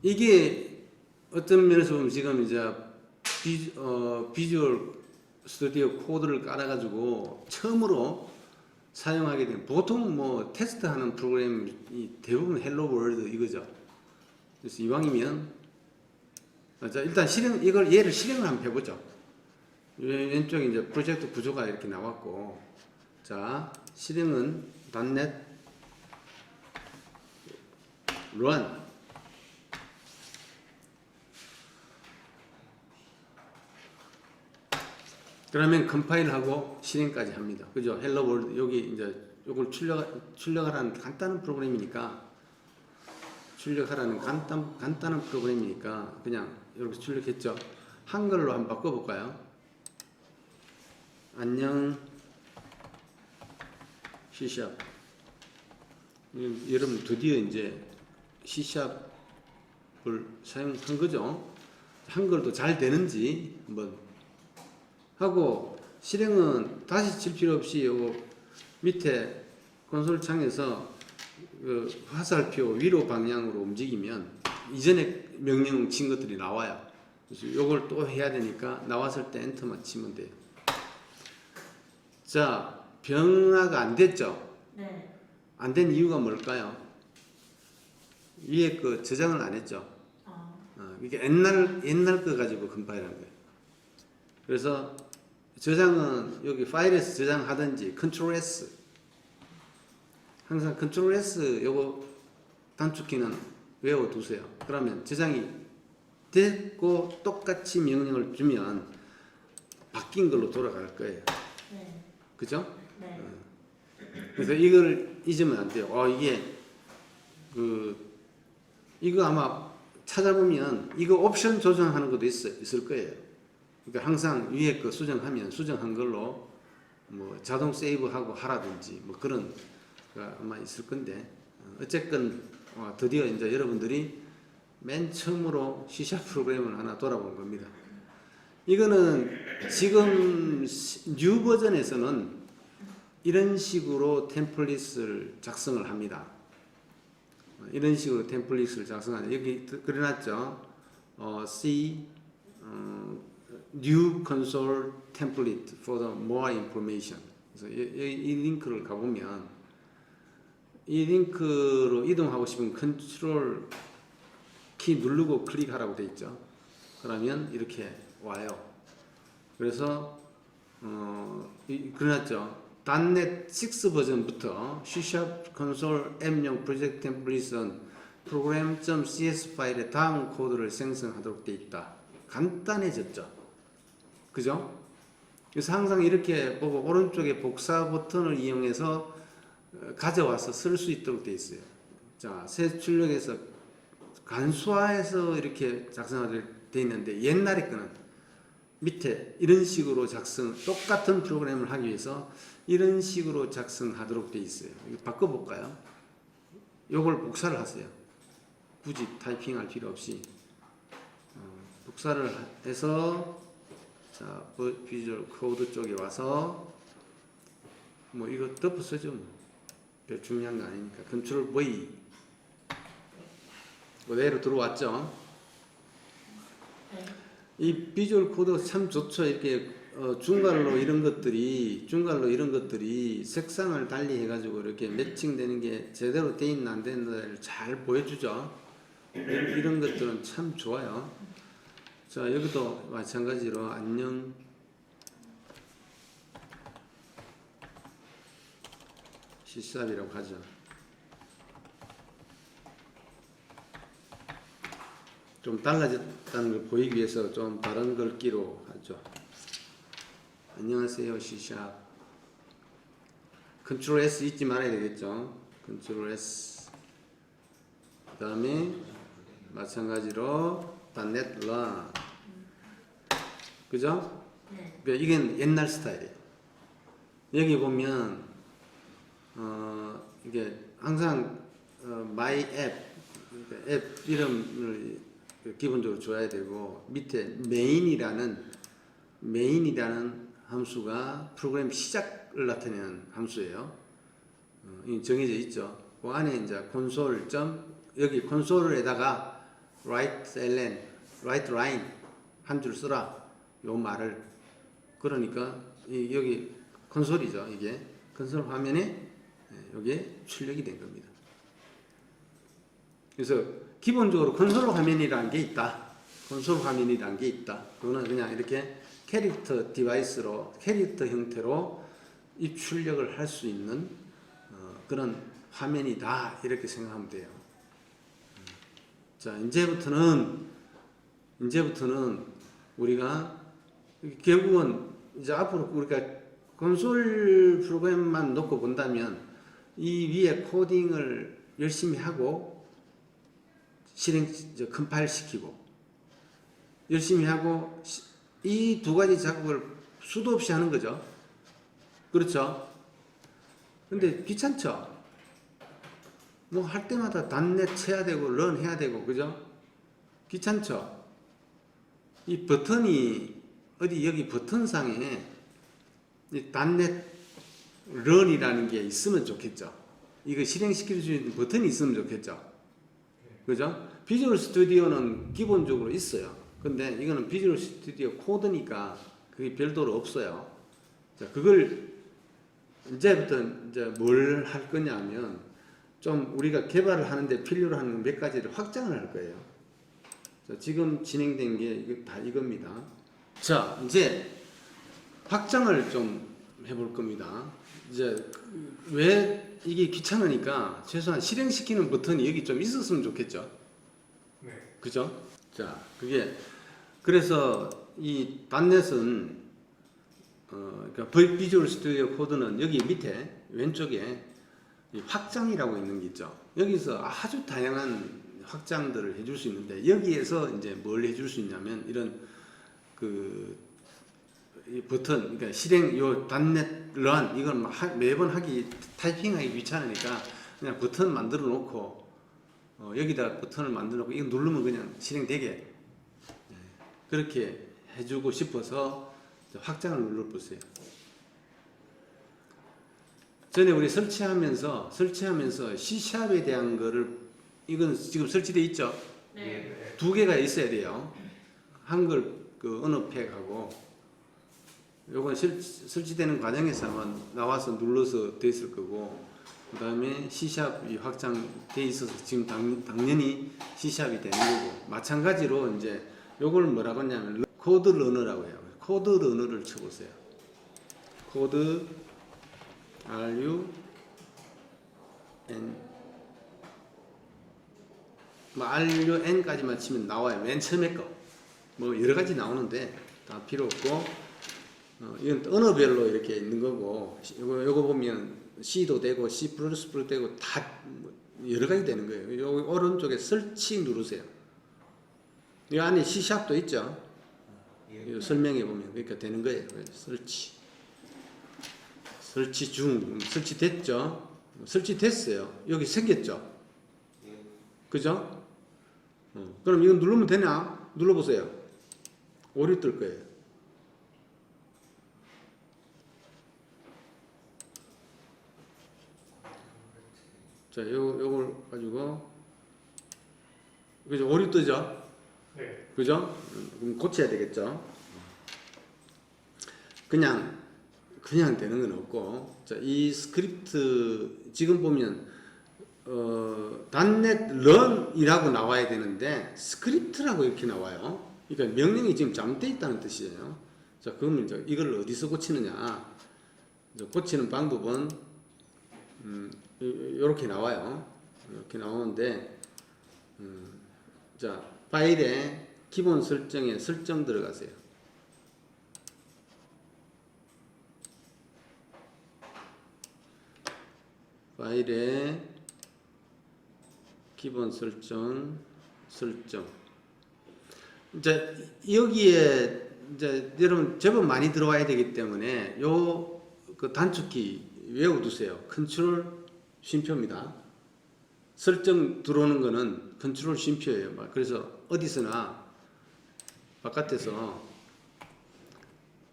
이게 어떤 면에서 보면 지금 이제 비주얼 스튜디오 코드를 깔아가지고 처음으로 사용하게 된 보통 뭐 테스트하는 프로그램이 대부분 헬로 월드 이거죠. 그래서 이왕이면 자 일단 얘를 실행을 한번 해보죠. 왼쪽에 이제 프로젝트 구조가 이렇게 나왔고 자 실행은 .NET run 그러면 컴파일하고 실행까지 합니다. 그죠? 헬로 월드 여기 이제 요걸 출력하라는 간단한 프로그램이니까 출력하라는 간단한 프로그램이니까 그냥 이렇게 출력했죠. 한글로 한번 바꿔볼까요? 안녕 C샵. 여러분 드디어 이제 C샵을 사용한 거죠. 한글도 잘 되는지 한번 하고 실행은 다시 칠 필요 없이 요거 밑에 콘솔 창에서 그 화살표 위로 방향으로 움직이면 이전에 명령 친 것들이 나와요. 그래서 요걸 또 해야 되니까 나왔을 때 엔터만 치면 돼요. 자, 변화가 안 됐죠? 네. 안 된 이유가 뭘까요? 위에 그 저장을 안 했죠? 이게 옛날 거 가지고 컴파일한 거예요. 그래서 저장은 여기 파일에서 저장하든지 컨트롤 S, 항상 컨트롤 S 요거 단축키는 외워두세요. 그러면 저장이 됐고 똑같이 명령을 주면 바뀐 걸로 돌아갈 거예요. 네. 그죠? 네. 그래서 이걸 잊으면 안 돼요. 이거 아마 찾아보면 이거 옵션 조정하는 것도 있을 거예요. 그러니까 항상 위에 거 수정하면 수정한 걸로 뭐 자동 세이브하고 하라든지 뭐 그런 거 아마 있을 건데 어쨌건 드디어 이제 여러분들이 맨 처음으로 C# 프로그램을 하나 돌아본 겁니다. 이거는 지금 뉴 버전에서는 이런 식으로 템플릿을 작성을 합니다. 이런 식으로 템플릿을 작성하는 여기 그려놨죠. C New Console Template for the more information. 그래서 이 링크를 가보면 이 링크로 이동하고 싶으면 컨트롤 키 누르고 클릭하라고 되어 있죠. 그러면 이렇게 와요. 그래서 그려놨죠. .NET 6 버전부터 C# 콘솔 M용 프로젝트 템플릿은 program.cs 파일에 다음 코드를 생성하도록 되어 있다. 간단해졌죠. 그죠? 그래서 항상 이렇게 보고 오른쪽에 복사 버튼을 이용해서 가져와서 쓸 수 있도록 되어 있어요. 자, 새 출력에서 간소화해서 이렇게 작성하도록 되어 있는데 옛날에 거는 밑에 이런 식으로 똑같은 프로그램을 하기 위해서 이런 식으로 작성하도록 되어 있어요. 이거 바꿔볼까요? 요걸 복사를 하세요. 굳이 타이핑할 필요 없이 복사를 해서 자, 비주얼 코드 쪽에 와서 뭐 이거 덮어 쓰죠. 별 중요한 거 아니니까 컨트롤 V 그대로 들어왔죠. 네. 이 비주얼 코드 참 좋죠. 이렇게 중괄로 이런 것들이 색상을 달리 해가지고 이렇게 매칭되는 게 제대로 돼 있나 안 되는지를 잘 보여주죠. 이런 것들은 참 좋아요. 자, 여기도 마찬가지로 안녕 C#이라고 하죠. 좀 달라졌다는 걸 보이기 위해서 좀 다른 글귀로 하죠. 안녕하세요 C#. 컨트롤 S 잊지 말아야 되겠죠. 컨트롤 S. 그 다음에 마찬가지로 .NET Run. 그죠? 네. 그러니까 이건 옛날 스타일이에요. 여기 보면 이게 항상 my app, 그러니까 앱 이름을 기본적으로 줘야 되고 밑에 main이라는 함수가 프로그램 시작을 나타내는 함수예요. 이 정해져 있죠. 그 안에 이제 콘솔 여기 콘솔에다가 write line 한 줄 쓰라 요 말을 그러니까 여기 콘솔이죠. 이게 콘솔 화면에 여기에 출력이 된 겁니다. 그래서 기본적으로 콘솔 화면이라는 게 있다. 그거는 그냥 이렇게 캐릭터 디바이스로 캐릭터 형태로 입출력을 할 수 있는 그런 화면이다. 이렇게 생각하면 돼요. 자, 이제부터는 우리가 결국은 이제 앞으로 우리가 콘솔 프로그램만 놓고 본다면 이 위에 코딩을 열심히 하고 컴파일 시키고 열심히 하고 이 두 가지 작업을 수도 없이 하는 거죠. 그렇죠? 근데 귀찮죠? 뭐 할 때마다 .NET 쳐야 되고 런 해야 되고 그죠? 귀찮죠? 이 버튼이 여기 버튼상에 이 .NET 런이라는 게 있으면 좋겠죠. 이거 실행시킬 수 있는 버튼이 있으면 좋겠죠. 그죠? 비주얼 스튜디오는 기본적으로 있어요. 근데 이거는 비주얼 스튜디오 코드니까 그게 별도로 없어요. 자, 그걸 이제부터 이제 뭘 할 거냐면 좀 우리가 개발을 하는데 필요로 하는 몇 가지를 확장을 할 거예요. 자, 지금 진행된 게 이거 다 이겁니다. 자, 이제 확장을 좀 해볼 겁니다. 이제 왜 이게 귀찮으니까 최소한 실행시키는 버튼이 여기 좀 있었으면 좋겠죠. 네. 그죠? 자, 그게 그래서 이 단넷은 그러니까 비주얼 스튜디오 코드는 여기 밑에 왼쪽에 이 확장이라고 있는 게 있죠. 여기서 아주 다양한 확장들을 해줄 수 있는데 여기에서 이제 뭘 해줄 수 있냐면 이런 이 버튼, 그러니까 실행 요 단넷 런 이건 매번 타이핑하기 귀찮으니까 그냥 버튼 만들어 놓고 여기다 버튼을 만들어 놓고 이거 누르면 그냥 실행되게 그렇게 해주고 싶어서 확장을 눌러보세요. 전에 우리 설치하면서 C샵에 대한 거를 이건 지금 설치되어 있죠? 네. 두 개가 있어야 돼요. 한글 그 언어팩하고 요건 설치되는 과정에서 아마 나와서 눌러서 돼 있을 거고 그 다음에 C샵이 확장돼 있어서 지금 당연히 C샵이 되는 거고 마찬가지로 이제 요걸 뭐라고 하냐면 코드 러너라고 해요. 코드 러너를 쳐보세요. 코드 RUN RUN까지만 치면 나와요. 맨 처음에 거. 뭐 여러 가지 나오는데 다 필요 없고 이건 언어별로 이렇게 있는 거고 요거 보면 C도 되고 C++도 되고 다 여러 가지 되는 거예요. 요 오른쪽에 설치 누르세요. 이 안에 C샵도 있죠. 요 설명해 보면 그러니까 되는 거예요. 설치 중 설치됐죠. 설치됐어요. 여기 생겼죠. 그죠? 그럼 이거 누르면 되냐? 눌러보세요. 오류 뜰 거예요. 자, 요걸 가지고 그죠? 오류 뜨죠? 네. 그죠? 그럼 고쳐야 되겠죠? 그냥 되는 건 없고 자, 이 스크립트 지금 보면 단넷 런이라고 나와야 되는데 스크립트라고 이렇게 나와요. 그러니까 명령이 지금 잘못되어 있다는 뜻이에요. 자, 그러면 이제 이걸 어디서 고치느냐? 이제 고치는 방법은 이렇게 나와요. 이렇게 나오는데 자, 파일에 기본 설정에 설정 들어가세요. 파일에 기본 설정. 이제 여기에 이제 여러분 제법 많이 들어와야 되기 때문에 요 그 단축키 외워두세요. 컨트롤 쉼표입니다. 설정 들어오는 거는 컨트롤 쉼표예요. 그래서 어디서나 바깥에서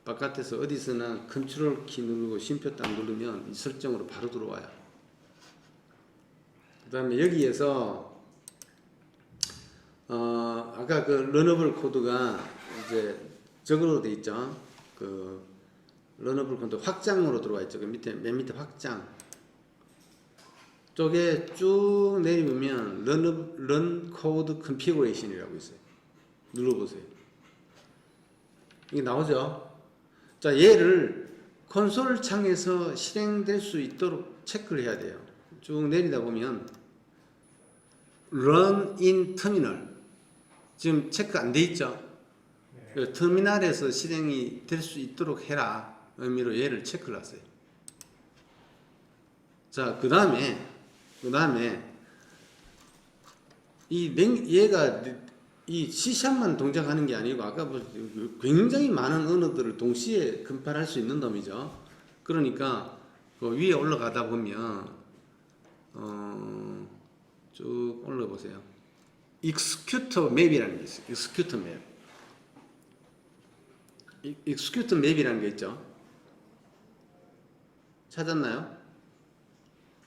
어디서나 컨트롤 키 누르고 쉼표 딱 누르면 이 설정으로 바로 들어와요. 그 다음에 여기에서 아까 그 러너블 코드가 이제 저거로 돼 있죠. 그 러너블 코드 확장으로 들어와 있죠. 그 밑에 맨 밑에 확장 쪽에 쭉 내리면 런 코드 컨피그레이션이라고 있어요. 눌러보세요. 이게 나오죠. 자, 얘를 콘솔 창에서 실행될 수 있도록 체크를 해야 돼요. 쭉 내리다 보면 Run in Terminal 지금 체크 안 돼 있죠? 네. 터미널에서 실행이 될 수 있도록 해라 의미로 얘를 체크를 하세요. 자, 그 다음에 얘가 이 C샵만 동작하는 게 아니고 아까 굉장히 많은 언어들을 동시에 컴파일할 수 있는 놈이죠. 그러니까 그 위에 올라가다 보면 쭉 올라 보세요. executor map이라는 게 있어요. executor map이라는 게 있죠. 찾았나요?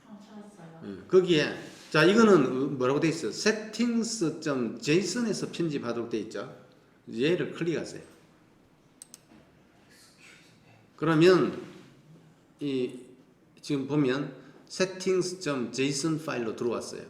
찾았어요. 거기에 자, 이거는 뭐라고 돼 있어요? settings.json에서 편집하도록 돼 있죠. 얘를 클릭하세요. 그러면 이 지금 보면 settings.json 파일로 들어왔어요.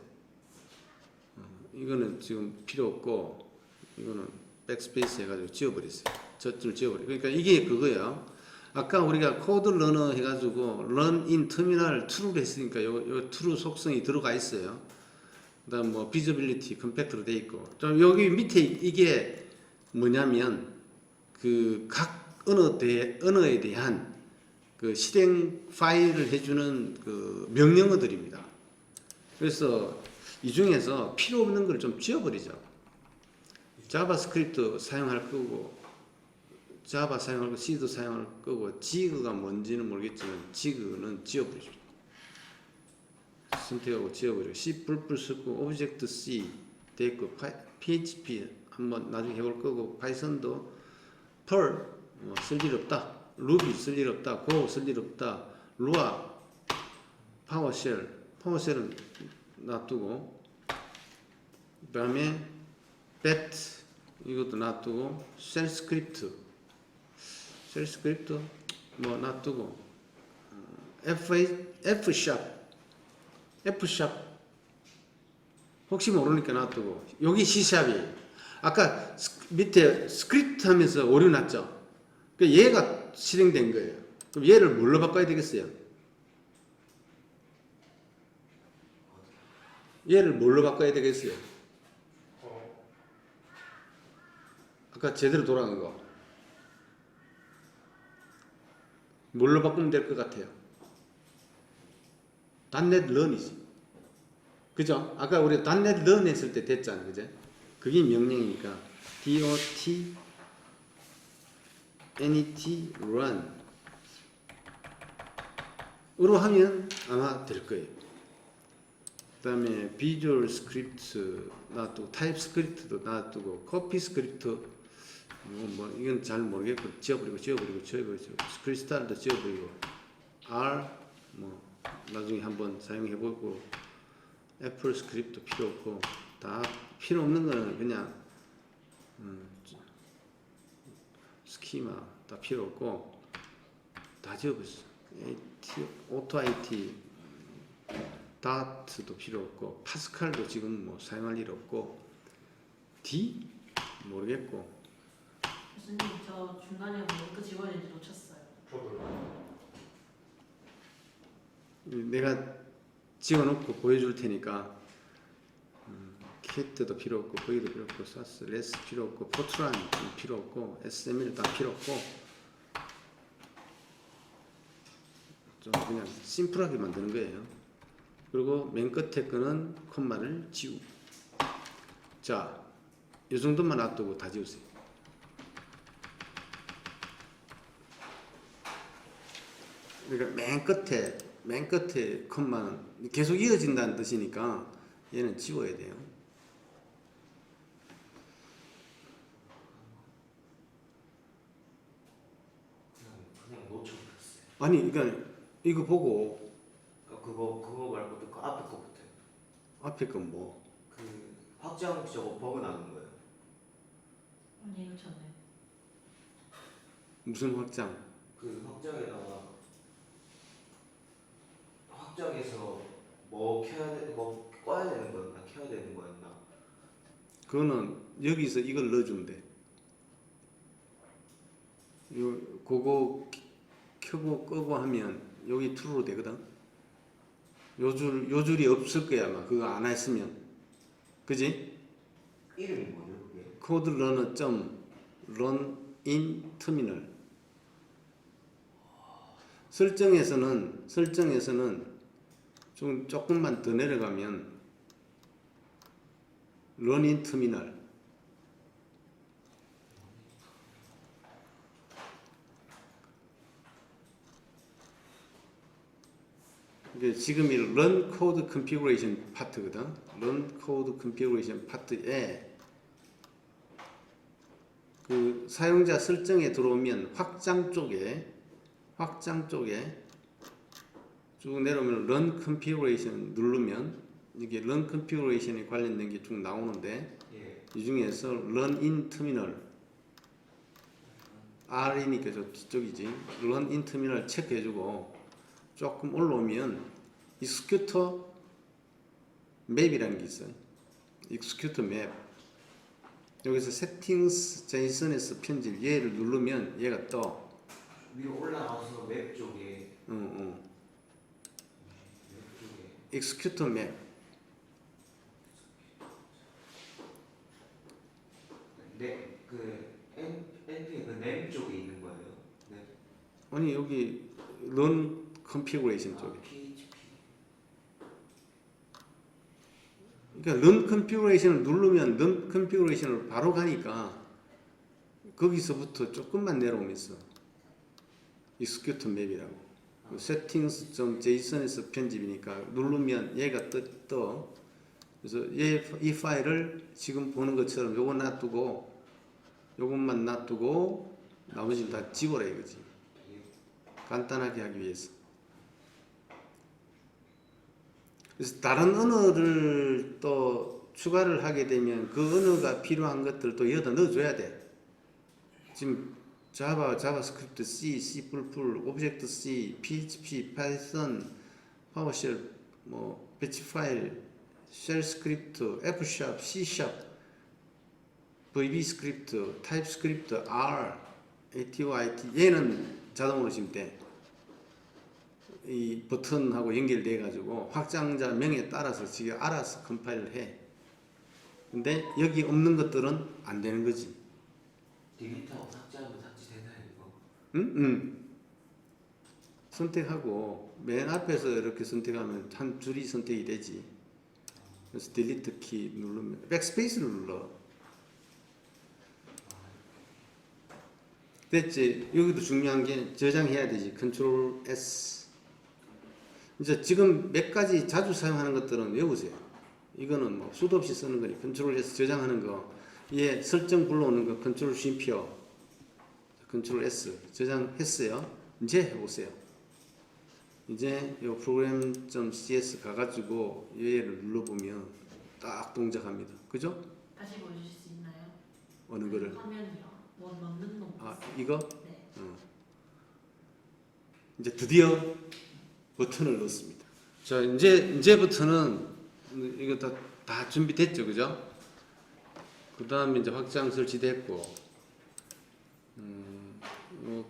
이거는 지금 필요 없고 이거는 백스페이스 해가지고 지워버렸어요. 저쪽을 지워버려. 그러니까 이게 그거예요. 아까 우리가 코드 러너 해가지고 run in terminal true를 했으니까 요 true 속성이 들어가 있어요. 그다음 뭐 visibility 컴팩트로 돼 있고 좀 여기 밑에 이게 뭐냐면 그 각 언어에 대한 그 실행 파일을 해주는 그 명령어들입니다. 그래서 이 중에서 필요 없는 걸 좀 지워버리죠. 자바스크립트 사용할 거고 자바 사용할 거, C도 사용할 거고 지그가 뭔지는 모르겠지만 지그는 지워버리죠. 선택하고 지워버리고 C++ 쓰고 오브젝트 C 됐고 PHP 한번 나중에 해볼 거고 파이썬도 펄 쓸 일 없다. 루비 쓸 일 없다. 고 쓸 일 없다. 루아 파워쉘은 놔두고 그 다음에 bet 이것도 놔두고 쉘 스크립트 뭐 놔두고 F# 혹시 모르니까 놔두고 여기 C샵이에요. 아까 밑에 스크립트 하면서 오류 났죠. 그러니까 얘가 실행된 거예요. 그럼 얘를 뭘로 바꿔야 되겠어요? 얘를 뭘로 바꿔야 되겠어요? 아까 제대로 돌아간 거 뭘로 바꾸면 될 것 같아요? .NET Learn이지. 그죠? 아까 우리 .NET Learn 했을 때 됐잖아. 그죠? 그게 명령이니까 dot net run 으로 하면 아마 될 거예요. 그 다음에 비주얼 스크립트 놔두고 타입 스크립트도 놔두고 커피 스크립트 뭐 이건 잘 모르겠고 지워버리고 스크립트 스타일도 지워버리고 R 뭐 나중에 한번 사용해보고 애플 스크립트 필요 없고 다 필요 없는 거는 그냥 스키마 다 필요 없고 다 지워버렸어. 오토 IT 다트도 필요 없고 파스칼도 지금 뭐 사용할 일 없고 D 모르겠고 교수님 저 중간에 뭐부터 지워야 되는지 놓쳤어요. 내가 지워놓고 보여줄 테니까 캣도 필요 없고 거기도 필요 없고 사스 레스 필요 없고 포트란 필요 없고 SML 다 필요 없고 좀 그냥 심플하게 만드는 거예요. 그리고 맨 끝에 거는 콤마를 지우고 자, 이 정도만 놔두고 다 지우세요. 그러니까 맨 끝에 콤마는 계속 이어진다는 뜻이니까 얘는 지워야 돼요. 그냥 놓쳐버렸어요. 아니, 그러니까 이거 보고 그거 말고 그 앞에 거부터. 앞에 건 뭐? 그 확장 저거 버그 나는 거예요. 아니 놓쳤네. 무슨 확장? 그 확장에다가 확장에서 뭐 꺼야 되는 거였나 켜야 되는 거였나. 그거는 여기서 이걸 넣어주면 돼. 그거 켜고 끄고 하면 여기 true로 되거든. 요 줄이 없을 거야 아마 그거 안 했으면. 그지? 이름이 뭐죠 그게? 코드 러너 점 run in terminal. 설정에서는 조금만 더 내려가면 run in terminal. 이게 지금 이 run code configuration 파트거든. run code configuration 파트에 그 사용자 설정에 들어오면 확장 쪽에 쭉 내려오면 run configuration 누르면 이게 run configuration에 관련된 게 쭉 나오는데 예. 이 중에서 run in terminal R이니까 저 뒤쪽이지. run in terminal 체크해주고 조금 올라오면 executor map이라는 게 있어요. executor map. 여기서 settings JSON에서 편집 얘를 누르면 얘가 떠. 위로 올라가서 웹 쪽에 웹 쪽에 executor map. 그 NP의 그램 쪽에 있는 거예요. 네. 아니 여기 run configuration 쪽에. PHP. 그러니까 run configuration을 누르면 run configuration으로 바로 가니까 거기서부터 조금만 내려오면서 execute map이라고. settings.json에서 편집이니까 누르면 얘가 떠. 그래서 이 파일을 지금 보는 것처럼 요거 놔두고 요것만 놔두고 나머지는 다 지워라 이거지. 간단하게 하기 위해서. 그래서 다른 언어를 또 추가를 하게 되면 그 언어가 필요한 것들 또 여기다 넣어줘야 돼. 지금 자바, 자바스크립트, C, C++, 오브젝트 C, PHP, 파이썬, 파워쉘, 뭐 배치 파일, 쉘 스크립트, F샵, C샵, VB 스크립트, 타입 스크립트, R, ATOIT 얘는 자동으로 지금 돼. 이 버튼하고 연결돼 가지고 확장자 명에 따라서 지가 알아서 컴파일을 해. 근데 여기 없는 것들은 안 되는 거지. 딜리트하고 삭제하면 삭제되나요 이거? 응? 선택하고 맨 앞에서 이렇게 선택하면 한 줄이 선택이 되지. 그래서 딜리트 키 누르면 백스페이스를 눌러. 됐지? 여기도 중요한 게 저장해야 되지. 컨트롤 S. 이제 지금 몇 가지 자주 사용하는 것들은 외우세요. 이거는 뭐 수도 없이 쓰는 거니 컨트롤 S 저장하는 거. 얘 설정 불러오는 거 컨트롤 쉼표. 컨트롤 S 저장했어요. 이제 해보세요. 이제 이 program.cs 가가지고 얘를 눌러보면 딱 동작합니다. 그죠? 다시 보여주실 수 있나요? 어느 거를? 화면이요. 뭐 넣는 거. 아 이거? 네. 이제 드디어 버튼을 넣습니다. 자 이제부터는 이거 다 준비됐죠, 그죠? 그 다음에 이제 확장 설치됐고,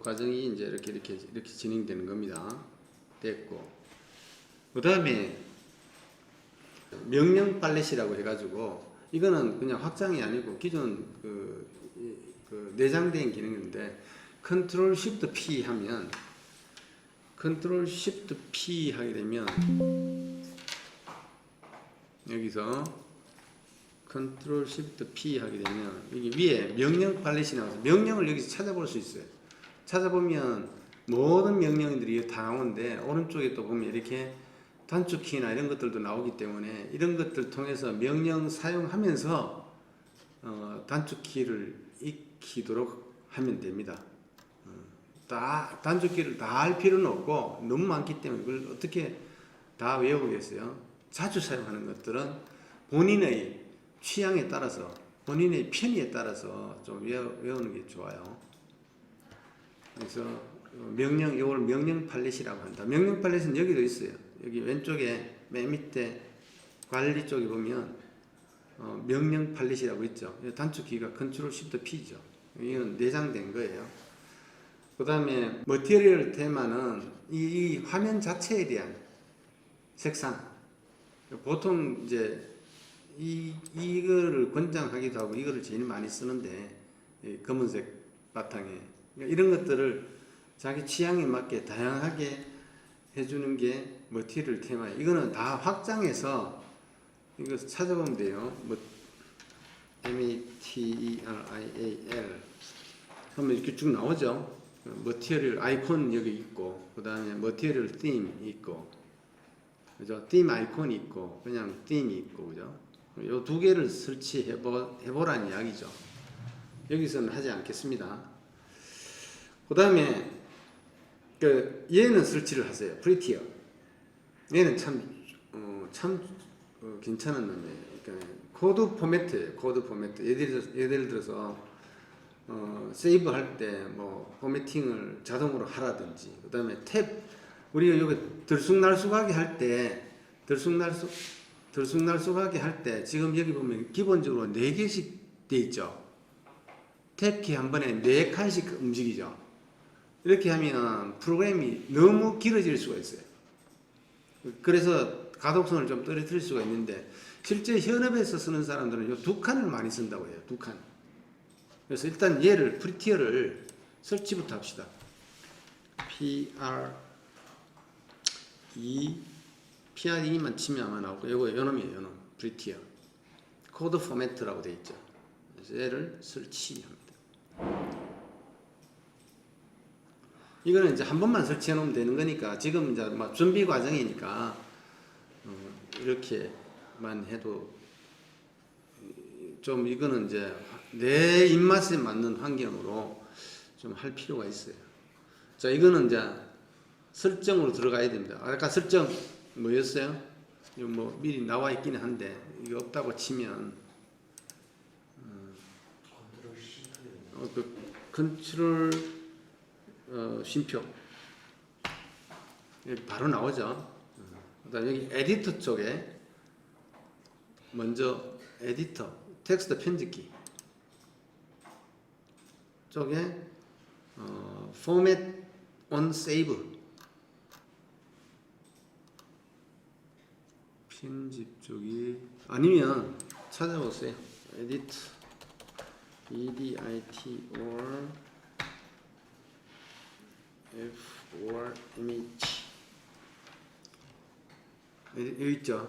과정이 이제 이렇게 진행되는 겁니다. 됐고, 그 다음에 명령 팔렛이라고 해가지고 이거는 그냥 확장이 아니고 기존 그 내장된 기능인데 컨트롤 쉬프트 P 하면 컨트롤 쉬프트 P 하게 되면 여기서 컨트롤 쉬프트 P 하게 되면 여기 위에 명령 팔렛이 나와서 명령을 여기서 찾아볼 수 있어요. 찾아보면 모든 명령들이 다 나오는데 오른쪽에 또 보면 이렇게 단축키나 이런 것들도 나오기 때문에 이런 것들 통해서 명령 사용하면서 단축키를 익히도록 하면 됩니다. 다 단축키를 다 할 필요는 없고 너무 많기 때문에 그걸 어떻게 다 외우겠어요. 자주 사용하는 것들은 본인의 취향에 따라서 본인의 편의에 따라서 좀 외우는 게 좋아요. 그래서 명령, 이걸 명령 팔렛이라고 한다. 명령 팔렛은 여기도 있어요. 여기 왼쪽에 맨 밑에 관리 쪽에 보면 명령 팔렛이라고 있죠. 단축키가 컨트롤 쉬프트 P죠. 이건 내장된 거예요. 그 다음에 머티리얼 테마는 이 화면 자체에 대한 색상. 보통 이제 이거를 권장하기도 하고 이거를 제일 많이 쓰는데 검은색 바탕에 이런 것들을 자기 취향에 맞게 다양하게 해주는 게 머티리얼 테마예요. 이거는 다 확장해서 이거 찾아보면 돼요. 뭐 material 하면 이렇게 쭉 나오죠. 머티리얼 아이콘 여기 있고 그 다음에 머티리얼 theme 있고 그죠? theme 아이콘이 있고 그냥 theme이 있고 그죠? 요 두 개를 설치해보라는 이야기죠. 여기서는 하지 않겠습니다. 그 다음에 얘는 설치를 하세요. 프리티어. 얘는 참 괜찮은 놈이에요. 그러니까 코드 포매트예요. 코드 포매트. 예를 들어서 세이브 할 때 뭐 포매팅을 자동으로 하라든지, 그 다음에 탭, 우리가 여기 들쑥날쑥하게 할 때, 들쑥날쑥하게 할 때, 지금 여기 보면 기본적으로 4개씩 돼 있죠. 탭키 한 번에 4칸씩 움직이죠. 이렇게 하면 프로그램이 너무 길어질 수가 있어요. 그래서 가독성을 좀 떨어뜨릴 수가 있는데, 실제 현업에서 쓰는 사람들은 이 2칸을 많이 쓴다고 해요. 2칸. 그래서 일단 얘를, 프리티어를 설치부터 합시다. PRE만 치면 아마 나오고, 요거 요놈이에요. 요놈. 프리티어. 코드 포매트라고 되어 있죠. 그래서 얘를 설치합니다. 이거는 이제 한 번만 설치해 놓으면 되는 거니까, 지금 이제 막 준비 과정이니까 이렇게만 해도 좀, 이거는 이제 내 입맛에 맞는 환경으로 좀 할 필요가 있어요. 자, 이거는 이제 설정으로 들어가야 됩니다. 아까 설정 뭐였어요? 이거 뭐 미리 나와 있기는 한데, 이거 없다고 치면 컨트롤 C 그 컨트롤 쉼표 여기 바로 나오죠. 그다음 여기 에디터 쪽에 먼저 에디터 텍스트 편집기 쪽에 format on save 편집 쪽이, 아니면 찾아보세요. edit or f or image 여기 있죠.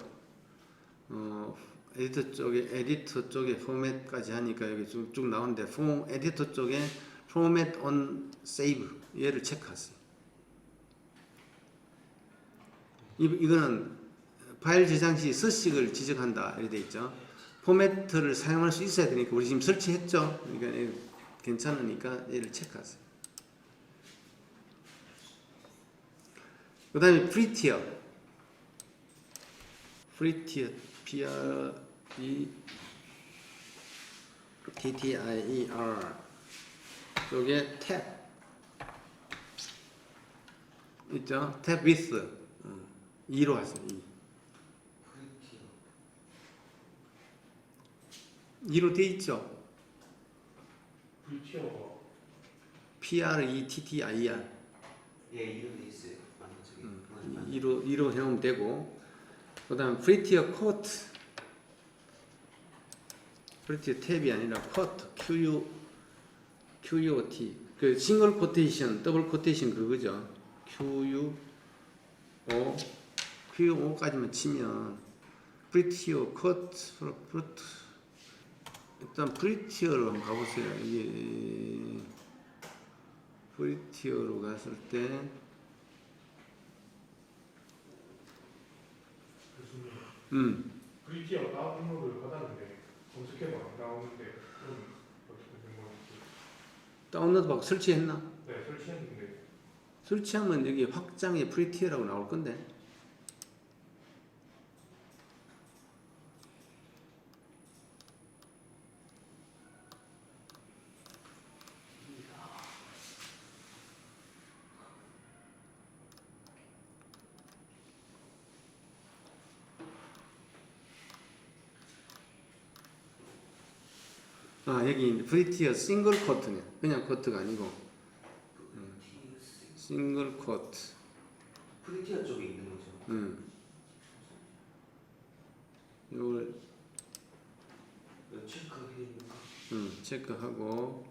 에디터 쪽에 포맷까지 하니까 여기 쭉 나오는데, 에디터 쪽에 format on save 얘를 체크하세요. 이거는 파일 저장 시 서식을 지적한다 이렇게 돼 있죠. 포맷을 사용할 수 있어야 되니까 우리 지금 설치했죠. 그러니까 괜찮으니까 얘를 체크하세요. 그 다음에 프리티어 PRETTIER 쪽에 탭 있죠. 탭 with 2로 하세요. 2로 돼 있죠. 불티어가 PRETTIR 예, 이름이 있어요. 맞는 저기. 2로 해놓으면 되고, 그 다음 프리티어 코트, 프리티어 탭이 아니라 코트, QUOT, 그 싱글 코테이션, 더블 코테이션 그거죠. QUO까지만 치면 프리티어 코트, 일단 프리티어로 한번 가보세요. 이게 프리티어로 갔을 때 교수님 불티어 다운로드를 받았는데 검색해도 안 나오는데 그럼 어떻게 된 건지. 다운로드 받고 설치했나? 네, 설치했는데 설치하면 여기 확장에 프리티어라고 나올 건데. 여기 프리티어 싱글 코트네. 그냥 코트가 아니고 싱글 코트. 프리티어 쪽에 있는 거죠. 이걸 체크해. 체크하고,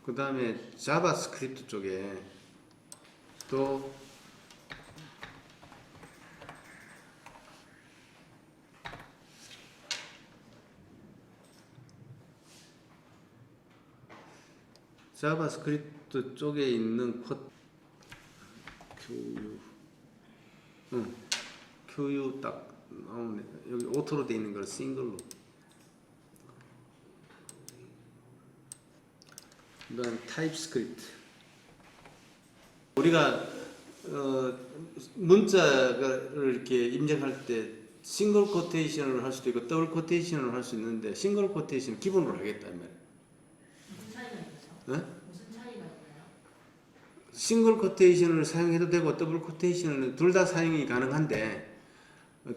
그 다음에 자바스크립트 쪽에 또 자바스크립트 쪽에 있는 QU 딱 나오네. 여기 오토로 되어 있는 걸 싱글로. 그다음 타입스크립트. 우리가 문자를 이렇게 입력할 때 싱글 코테이션을 할 수도 있고 더블 코테이션을 할 수 있는데 싱글 코테이션 기본으로 하겠다 이 말이에요. 무슨 차이가 있나요? 어? 무슨 차이가 있나요? 싱글 코테이션을 사용해도 되고 더블 코테이션을 둘 다 사용이 가능한데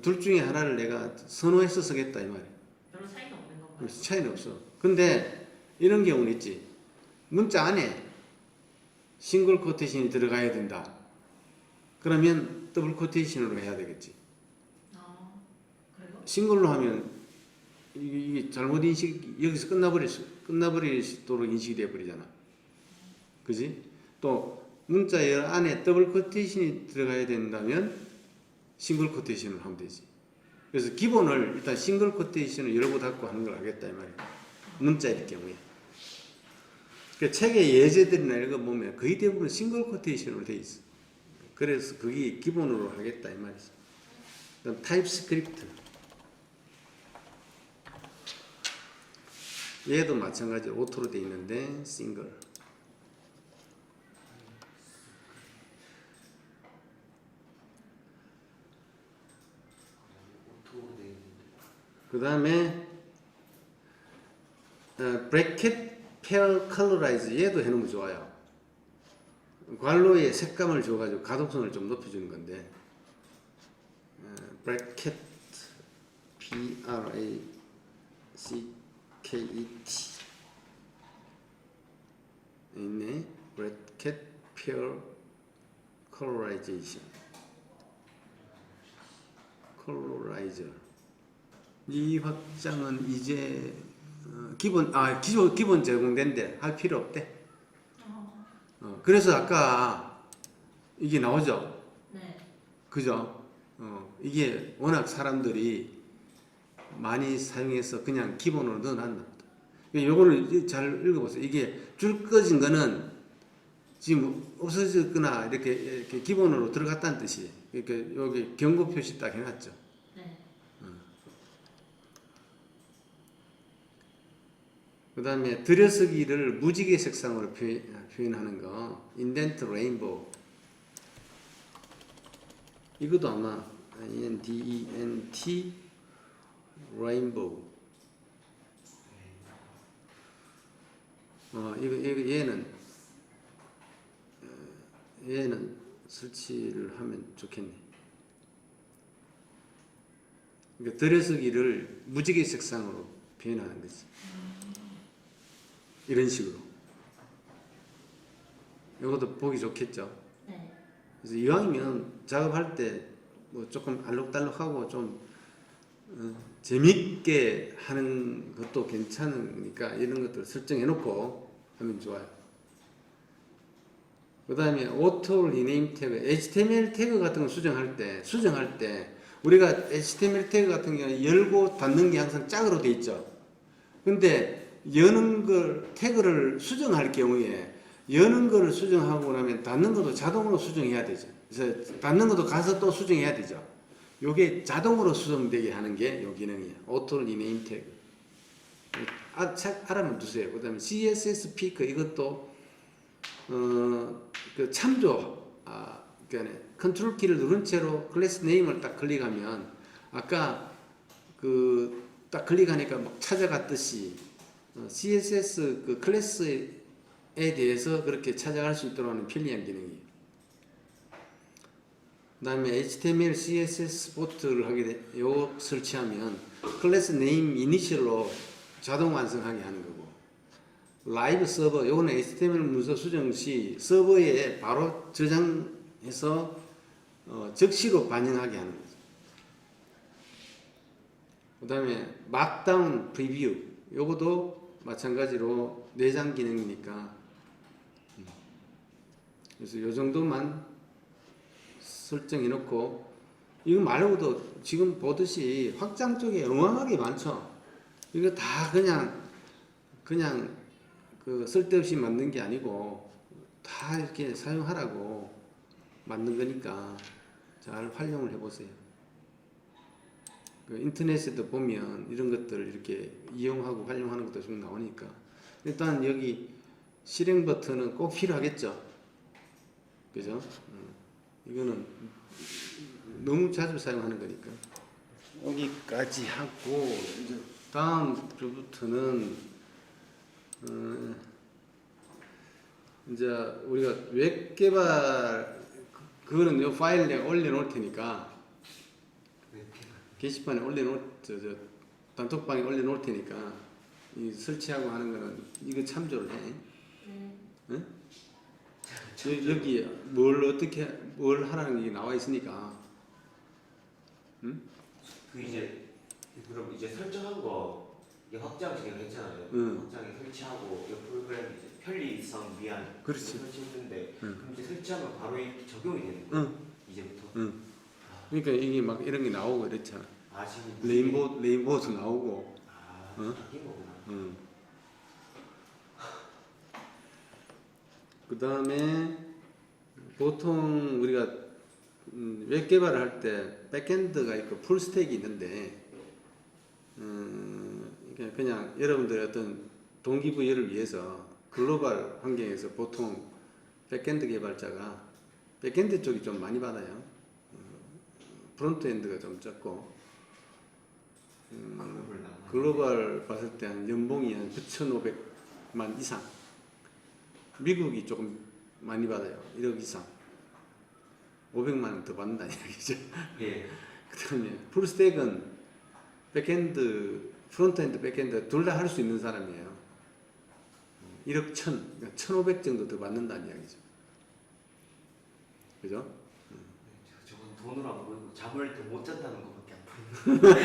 둘 중에 하나를 내가 선호해서 쓰겠다 이 말이에요. 별로 차이가 없는 건가요? 그래서 차이는 없어. 근데 이런 경우는 있지. 문자 안에 싱글 코테이션이 들어가야 된다. 그러면 더블 코테이션으로 해야 되겠지. 아, 그래요? 싱글로 하면 이게 잘못 인식 여기서 끝나버리도록 인식이 돼 버리잖아. 그지? 또 문자 안에 더블 코테이션이 들어가야 된다면 싱글 코테이션을 하면 되지. 그래서 기본을 일단 싱글 코테이션을 열고 닫고 하는 걸 하겠다 이 말이야. 문자일 경우에. 그 책의 예제들이나 이런 거 보면 거의 대부분 싱글 코테이션으로 돼 있어. 그래서 그게 기본으로 하겠다 이 말이지. 그다음 타입스크립트. 얘도 마찬가지로 오토로 돼 있는데 싱글. 오토로 돼 있는데. 그 다음에 브래켓 페어 컬러라이즈 얘도 해놓으면 좋아요. 괄호에 색감을 줘가지고 가독성을 좀 높여주는 건데 브래켓 B-R-A-C-K-E-T 있네. 브래켓 페어 컬러라이제이션 컬러라이저 이 확장은 이제 기본 제공된데 할 필요 없대. 그래서 아까 이게 나오죠. 네. 그죠? 이게 워낙 사람들이 많이 사용해서 그냥 기본으로 넣어놨나 보다. 요거를 잘 읽어보세요. 이게 줄 꺼진 거는 지금 없어졌거나 이렇게 기본으로 들어갔다는 뜻이에요. 그러니까 여기 경고 표시 딱 해놨죠. 네. 그 다음에 들여서기를 무지개 색상으로 표현하는 거 인덴트 레인보우 이것도 아마 INDENT 레인보우 얘는 설치를 하면 좋겠네. 그러니까 들여서기를 무지개 색상으로 표현하는 거지. 이런 식으로. 이것도 보기 좋겠죠. 네. 그래서 이왕이면 작업할 때 뭐 조금 알록달록하고 좀 재밌게 하는 것도 괜찮으니까 이런 것들을 설정해 놓고 하면 좋아요. 그 다음에 오토 리네임 태그, HTML 태그 같은 거 수정할 때 우리가 HTML 태그 같은 경우는 열고 닫는 게 항상 짝으로 돼 있죠. 근데 여는 걸 태그를 수정할 경우에 여는 거를 수정하고 나면 닫는 것도 자동으로 수정해야 되죠. 그래서 닫는 것도 가서 또 수정해야 되죠. 요게 자동으로 수정되게 하는 게 요 기능이에요. 오토 리네임 태그. 알아면 두세요. 그 다음에 CSS 피크 이것도 그 참조 그러니까 컨트롤 키를 누른 채로 클래스 네임을 딱 클릭하면 아까 그 딱 클릭하니까 막 찾아갔듯이 CSS 그 클래스에 대해서 그렇게 찾아갈 수 있도록 하는 편리한 기능이에요. 그 다음에 HTML, CSS 포트를 요거 설치하면 클래스 네임 이니셜로 자동 완성하게 하는 거고 라이브 서버 요거는 HTML 문서 수정 시 서버에 바로 저장해서 즉시로 반영하게 하는 거죠. 그 다음에 막다운 프리뷰 요것도 마찬가지로 내장 기능이니까 그래서 요 정도만 설정해 놓고 이거 말고도 지금 보듯이 확장 쪽에 어마어마하게 많죠. 이거 다 그냥 그 쓸데없이 만든 게 아니고 다 이렇게 사용하라고 만든 거니까 잘 활용을 해보세요. 그 인터넷에도 보면 이런 것들 이렇게 이용하고 활용하는 것도 좀 나오니까 일단 여기 실행 버튼은 꼭 필요하겠죠. 그죠? 이거는 너무 자주 사용하는 거니까 여기까지 하고 이제 다음 주부터는 이제 우리가 웹 개발 그거는 요 파일 내가 올려놓을 테니까 게시판에 올려놓을 저 단톡방에 올려놓을 테니까 이 설치하고 하는 거는 이거 참조를 해. 응? 여기 뭘 하라는 게 나와 있으니까. 응? 그 이제 그럼 이제 설정한 거 이게 확장 진행 했잖아요. 응. 확장에 설치하고 이 프로그램 이제 편리성 위한 그렇지. 설치했는데 응. 그럼 이제 설치하면 바로 적용이 되는 거예요. 응. 이제부터. 응. 그러니까 이게 막 이런 게 나오고 이랬잖아. 아 지금 레인보우도 나오고. 응? 바뀐 거구나. 응. 그 다음에 보통 우리가 웹 개발을 할 때 백엔드가 있고 풀스택이 있는데 그냥 여러분들의 어떤 동기부여를 위해서 글로벌 환경에서 보통 백엔드 개발자가 백엔드 쪽이 좀 많이 받아요. 프론트엔드가 좀 적고 글로벌 봤을 때 한 연봉이 한 9,500만 이상. 미국이 조금 많이 받아요. 1억 이상. 500만 원 더 받는다는 얘기죠. 예. 그 다음에 풀스택은 백엔드, 프론트엔드, 백엔드 둘 다 할 수 있는 사람이에요. 1억 1,000, 그러니까 1,500 정도 더 받는다는 이야기죠. 그죠? 저건 돈으로 안 보이고 잠을 더 못 잔다는 것밖에 안 보이는.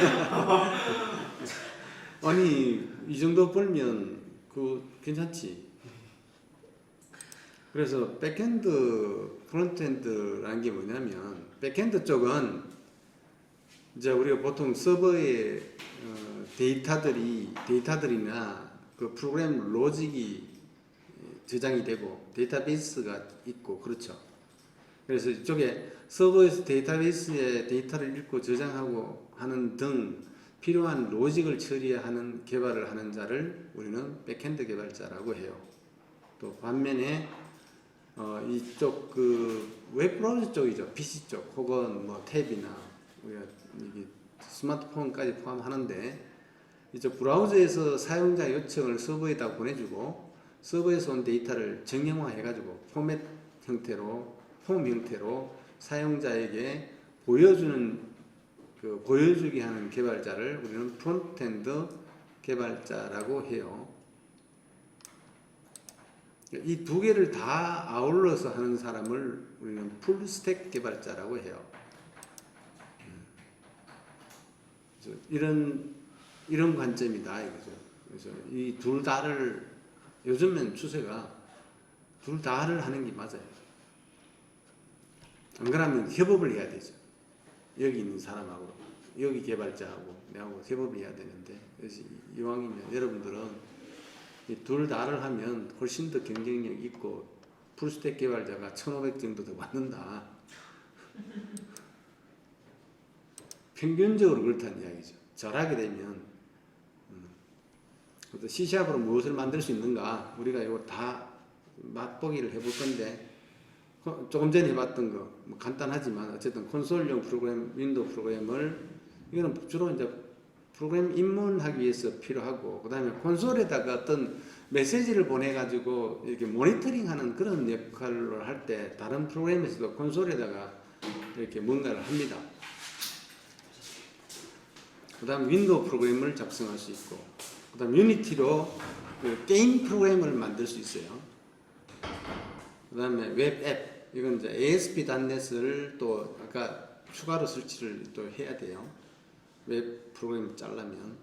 아니 이 정도 벌면 그 괜찮지. 그래서 백엔드, 프론트엔드라는 게 뭐냐면 백엔드 쪽은 이제 우리가 보통 서버에 데이터들이나 그 프로그램 로직이 저장이 되고 데이터베이스가 있고 그렇죠. 그래서 이쪽에 서버에서 데이터베이스에 데이터를 읽고 저장하고 하는 등 필요한 로직을 처리하는 개발을 하는 자를 우리는 백엔드 개발자라고 해요. 또 반면에 이쪽 그 웹브라우저 쪽이죠. PC 쪽 혹은 뭐 탭이나 우리가 이게 스마트폰까지 포함하는데 이쪽 브라우저에서 사용자 요청을 서버에다 보내주고 서버에서 온 데이터를 정형화 해가지고 포맷 형태로 폼 형태로 사용자에게 보여주게 하는 개발자를 우리는 프론트엔드 개발자라고 해요. 이 두 개를 다 아울러서 하는 사람을 우리는 풀스택 개발자라고 해요. 이런 관점이다 이거죠. 그래서 이 둘 다를 요즘엔 추세가 둘 다를 하는 게 맞아요. 안 그러면 협업을 해야 되죠. 여기 있는 사람하고 여기 개발자하고 내하고 협업을 해야 되는데 그래서 이왕이면 여러분들은 둘 다를 하면 훨씬 더 경쟁력 있고 풀스택 개발자가 1,500 정도 더 받는다. 평균적으로 그렇다는 이야기죠. 잘하게 되면 C샵으로 무엇을 만들 수 있는가 우리가 이거 다 맛보기를 해볼 건데 조금 전에 해봤던 거 뭐 간단하지만 어쨌든 콘솔용 프로그램 윈도우 프로그램을 이거는 주로 이제 프로그램 입문하기 위해서 필요하고 그 다음에 콘솔에다가 어떤 메시지를 보내가지고 이렇게 모니터링하는 그런 역할을 할 때 다른 프로그램에서도 콘솔에다가 이렇게 뭔가를 합니다. 그 다음 윈도우 프로그램을 작성할 수 있고 그 다음 유니티로 그 게임 프로그램을 만들 수 있어요. 그 다음에 웹 앱 이건 이제 ASP.NET을 또 아까 추가로 설치를 또 해야 돼요. 웹 프로그램을 짜려면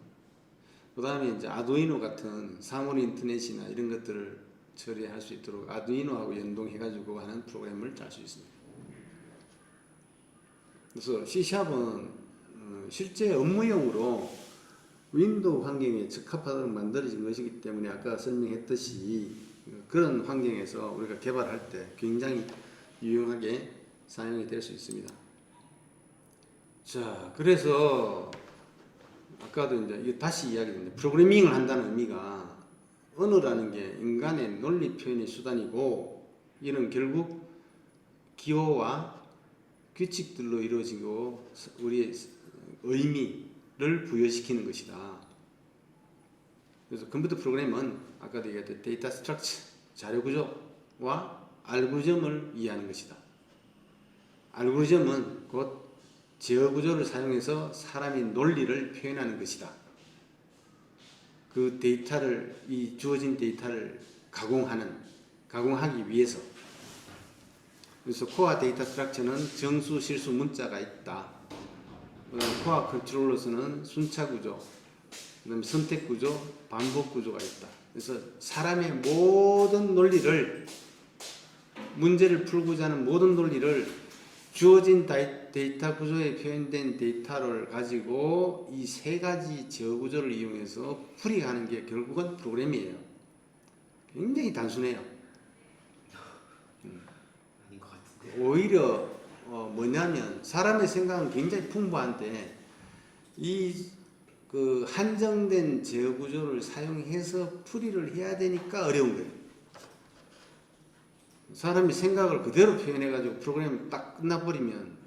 그 다음에 이제 아두이노 같은 사물 인터넷이나 이런 것들을 처리할 수 있도록 아두이노하고 연동해가지고 하는 프로그램을 짤 수 있습니다. 그래서 C샵은 실제 업무용으로 윈도우 환경에 적합하도록 만들어진 것이기 때문에 아까 설명했듯이 그런 환경에서 우리가 개발할 때 굉장히 유용하게 사용이 될 수 있습니다. 자, 그래서 아까도 이제 다시 이야기했는데 프로그래밍을 한다는 의미가 언어라는 게 인간의 논리 표현의 수단이고 이는 결국 기호와 규칙들로 이루어지고 우리의 의미를 부여시키는 것이다. 그래서 컴퓨터 프로그램은 아까도 얘기했던 데이터 스트럭처, 자료 구조와 알고리즘을 이해하는 것이다. 알고리즘은 곧 제어 구조를 사용해서 사람의 논리를 표현하는 것이다. 그 데이터를, 이 주어진 데이터를 가공하기 위해서. 그래서 코어 데이터 스트럭처는 정수, 실수, 문자가 있다. 코어 컨트롤러스는 순차 구조, 그다음에 선택 구조, 반복 구조가 있다. 그래서 사람의 모든 논리를, 문제를 풀고자 하는 모든 논리를 주어진 데이터 구조에 표현된 데이터를 가지고 이 세 가지 제어 구조를 이용해서 풀이하는 게 결국은 프로그램이에요. 굉장히 단순해요. 아닌 것 같은데. 오히려 뭐냐면 사람의 생각은 굉장히 풍부한데 이 그 한정된 제어 구조를 사용해서 풀이를 해야 되니까 어려운 거예요. 사람이 생각을 그대로 표현해 가지고 프로그램이 딱 끝나버리면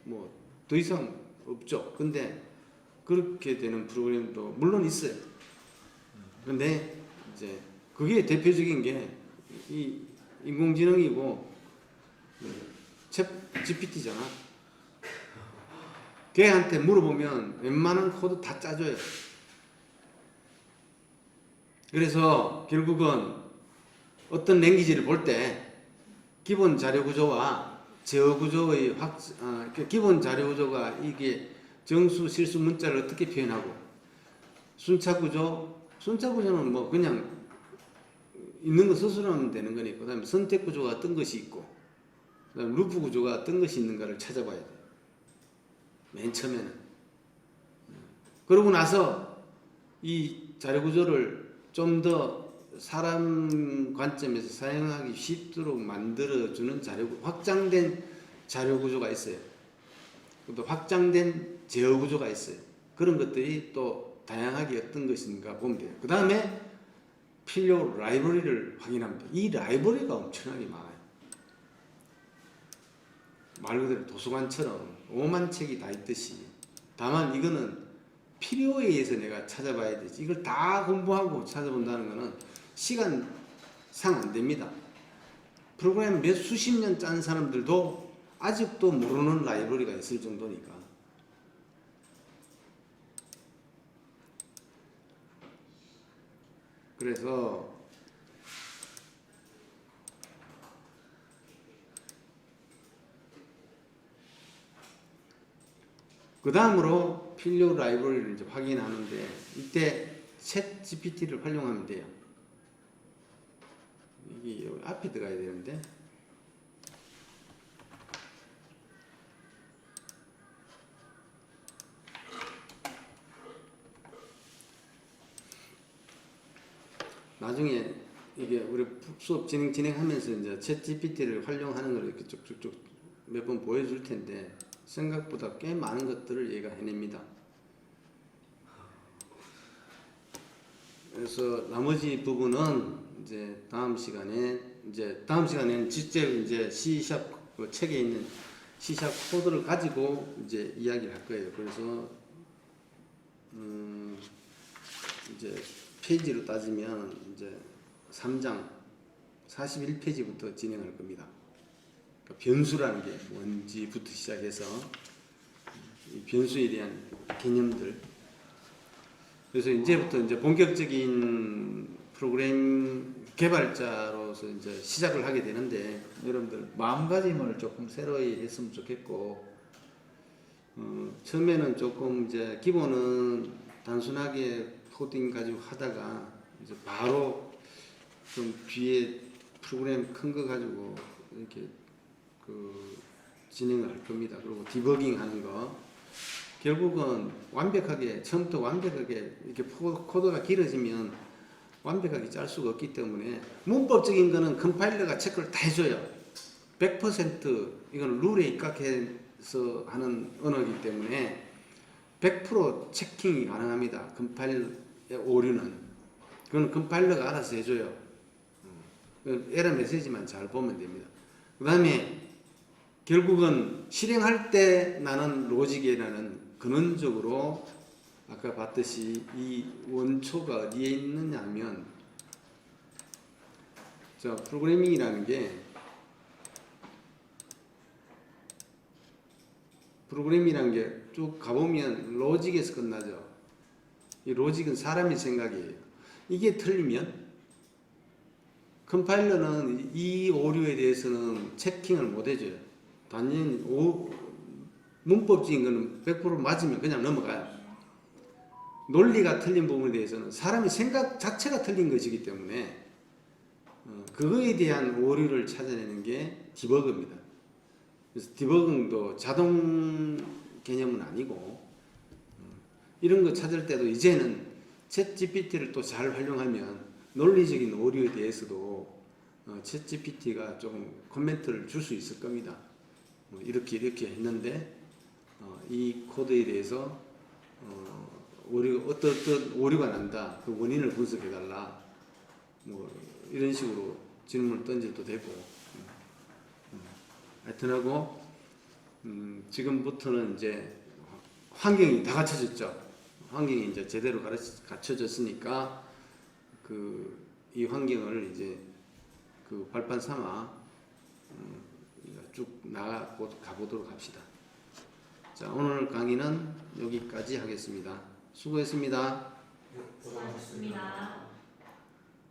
뭐 더 이상 없죠. 근데 그렇게 되는 프로그램도 물론 있어요. 근데 이제 그게 대표적인 게 이 인공지능이고 챗 GPT잖아. 걔한테 물어보면 웬만한 코드 다 짜줘요. 그래서 결국은 어떤 랭귀지를 볼 때 기본 자료 구조와 제어 구조의 기본 자료 구조가 이게 정수, 실수, 문자를 어떻게 표현하고 순차 구조는 뭐 그냥 있는 거 수술하면 되는 거니까. 그다음에 선택 구조가 어떤 것이 있고, 그다음에 루프 구조가 어떤 것이 있는가를 찾아봐야 돼. 맨 처음에는. 그러고 나서 이 자료 구조를 좀 더 사람 관점에서 사용하기 쉽도록 만들어주는 확장된 자료 구조가 있어요. 또 확장된 제어 구조가 있어요. 그런 것들이 또 다양하게 어떤 것인가 보면 돼요. 그 다음에 필요 라이브러리를 확인합니다. 이 라이브러리가 엄청나게 많아요. 말 그대로 도서관처럼 오만 책이 다 있듯이. 다만 이거는 필요에 의해서 내가 찾아봐야 되지. 이걸 다 공부하고 찾아본다는 거는 시간상 안 됩니다. 프로그램 몇 수십 년 짠 사람들도 아직도 모르는 라이브러리가 있을 정도니까. 그래서 그 다음으로 필요 라이브러리를 이제 확인하는데 이때 챗 GPT를 활용하면 돼요. 이게 여기 앞에 들어가야 되는데 나중에 이게 우리 수업 진행하면서 이제 챗 GPT를 활용하는 걸 이렇게 쭉쭉쭉 몇 번 보여줄 텐데 생각보다 꽤 많은 것들을 얘가 해냅니다. 그래서 나머지 부분은 이제 다음 시간에는 직접 이제 C# 그 책에 있는 C# 코드를 가지고 이제 이야기를 할 거예요. 그래서 이제 페이지로 따지면 이제 3장 41페이지부터 진행할 겁니다. 그러니까 변수라는 게 뭔지부터 시작해서 이 변수에 대한 개념들. 그래서 이제부터 이제 본격적인 프로그램 개발자로서 이제 시작을 하게 되는데 여러분들 마음가짐을 조금 새로이 했으면 좋겠고 처음에는 조금 이제 기본은 단순하게 코딩 가지고 하다가 이제 바로 좀 뒤에 프로그램 큰 거 가지고 이렇게 진행을 할 겁니다. 그리고 디버깅 하는 거. 결국은 처음부터 완벽하게 이렇게 코드가 길어지면 완벽하게 짤 수가 없기 때문에 문법적인 거는 컴파일러가 체크를 다 해줘요. 100% 이건 룰에 입각해서 하는 언어이기 때문에 100% 체킹이 가능합니다. 컴파일러의 오류는. 그건 컴파일러가 알아서 해줘요. 에러 메시지만 잘 보면 됩니다. 그 다음에 결국은 실행할 때 나는 로직이라는 근원적으로 아까 봤듯이 이 원초가 어디에 있느냐 하면 자, 프로그래밍이라는 게 쭉 가보면 로직에서 끝나죠. 이 로직은 사람의 생각이에요. 이게 틀리면 컴파일러는 이 오류에 대해서는 체킹을 못 해줘요. 단연히 문법적인 거는 100% 맞으면 그냥 넘어가요. 논리가 틀린 부분에 대해서는 사람의 생각 자체가 틀린 것이기 때문에 그거에 대한 오류를 찾아내는 게 디버그입니다. 그래서 디버깅도 자동 개념은 아니고 이런 거 찾을 때도 이제는 챗 GPT를 또 잘 활용하면 논리적인 오류에 대해서도 챗 GPT가 조금 코멘트를 줄 수 있을 겁니다. 이렇게 했는데 이 코드에 대해서 어떤 오류가 난다. 그 원인을 분석해 달라. 뭐 이런 식으로 질문을 던져도 되고. 하여튼 하고 지금부터는 이제 환경이 다 갖춰졌죠. 환경이 이제 제대로 갖춰졌으니까 이 환경을 이제 그 발판 삼아 쭉 가보도록 합시다. 자, 오늘 강의는 여기까지 하겠습니다. 수고했습니다. 수고하셨습니다.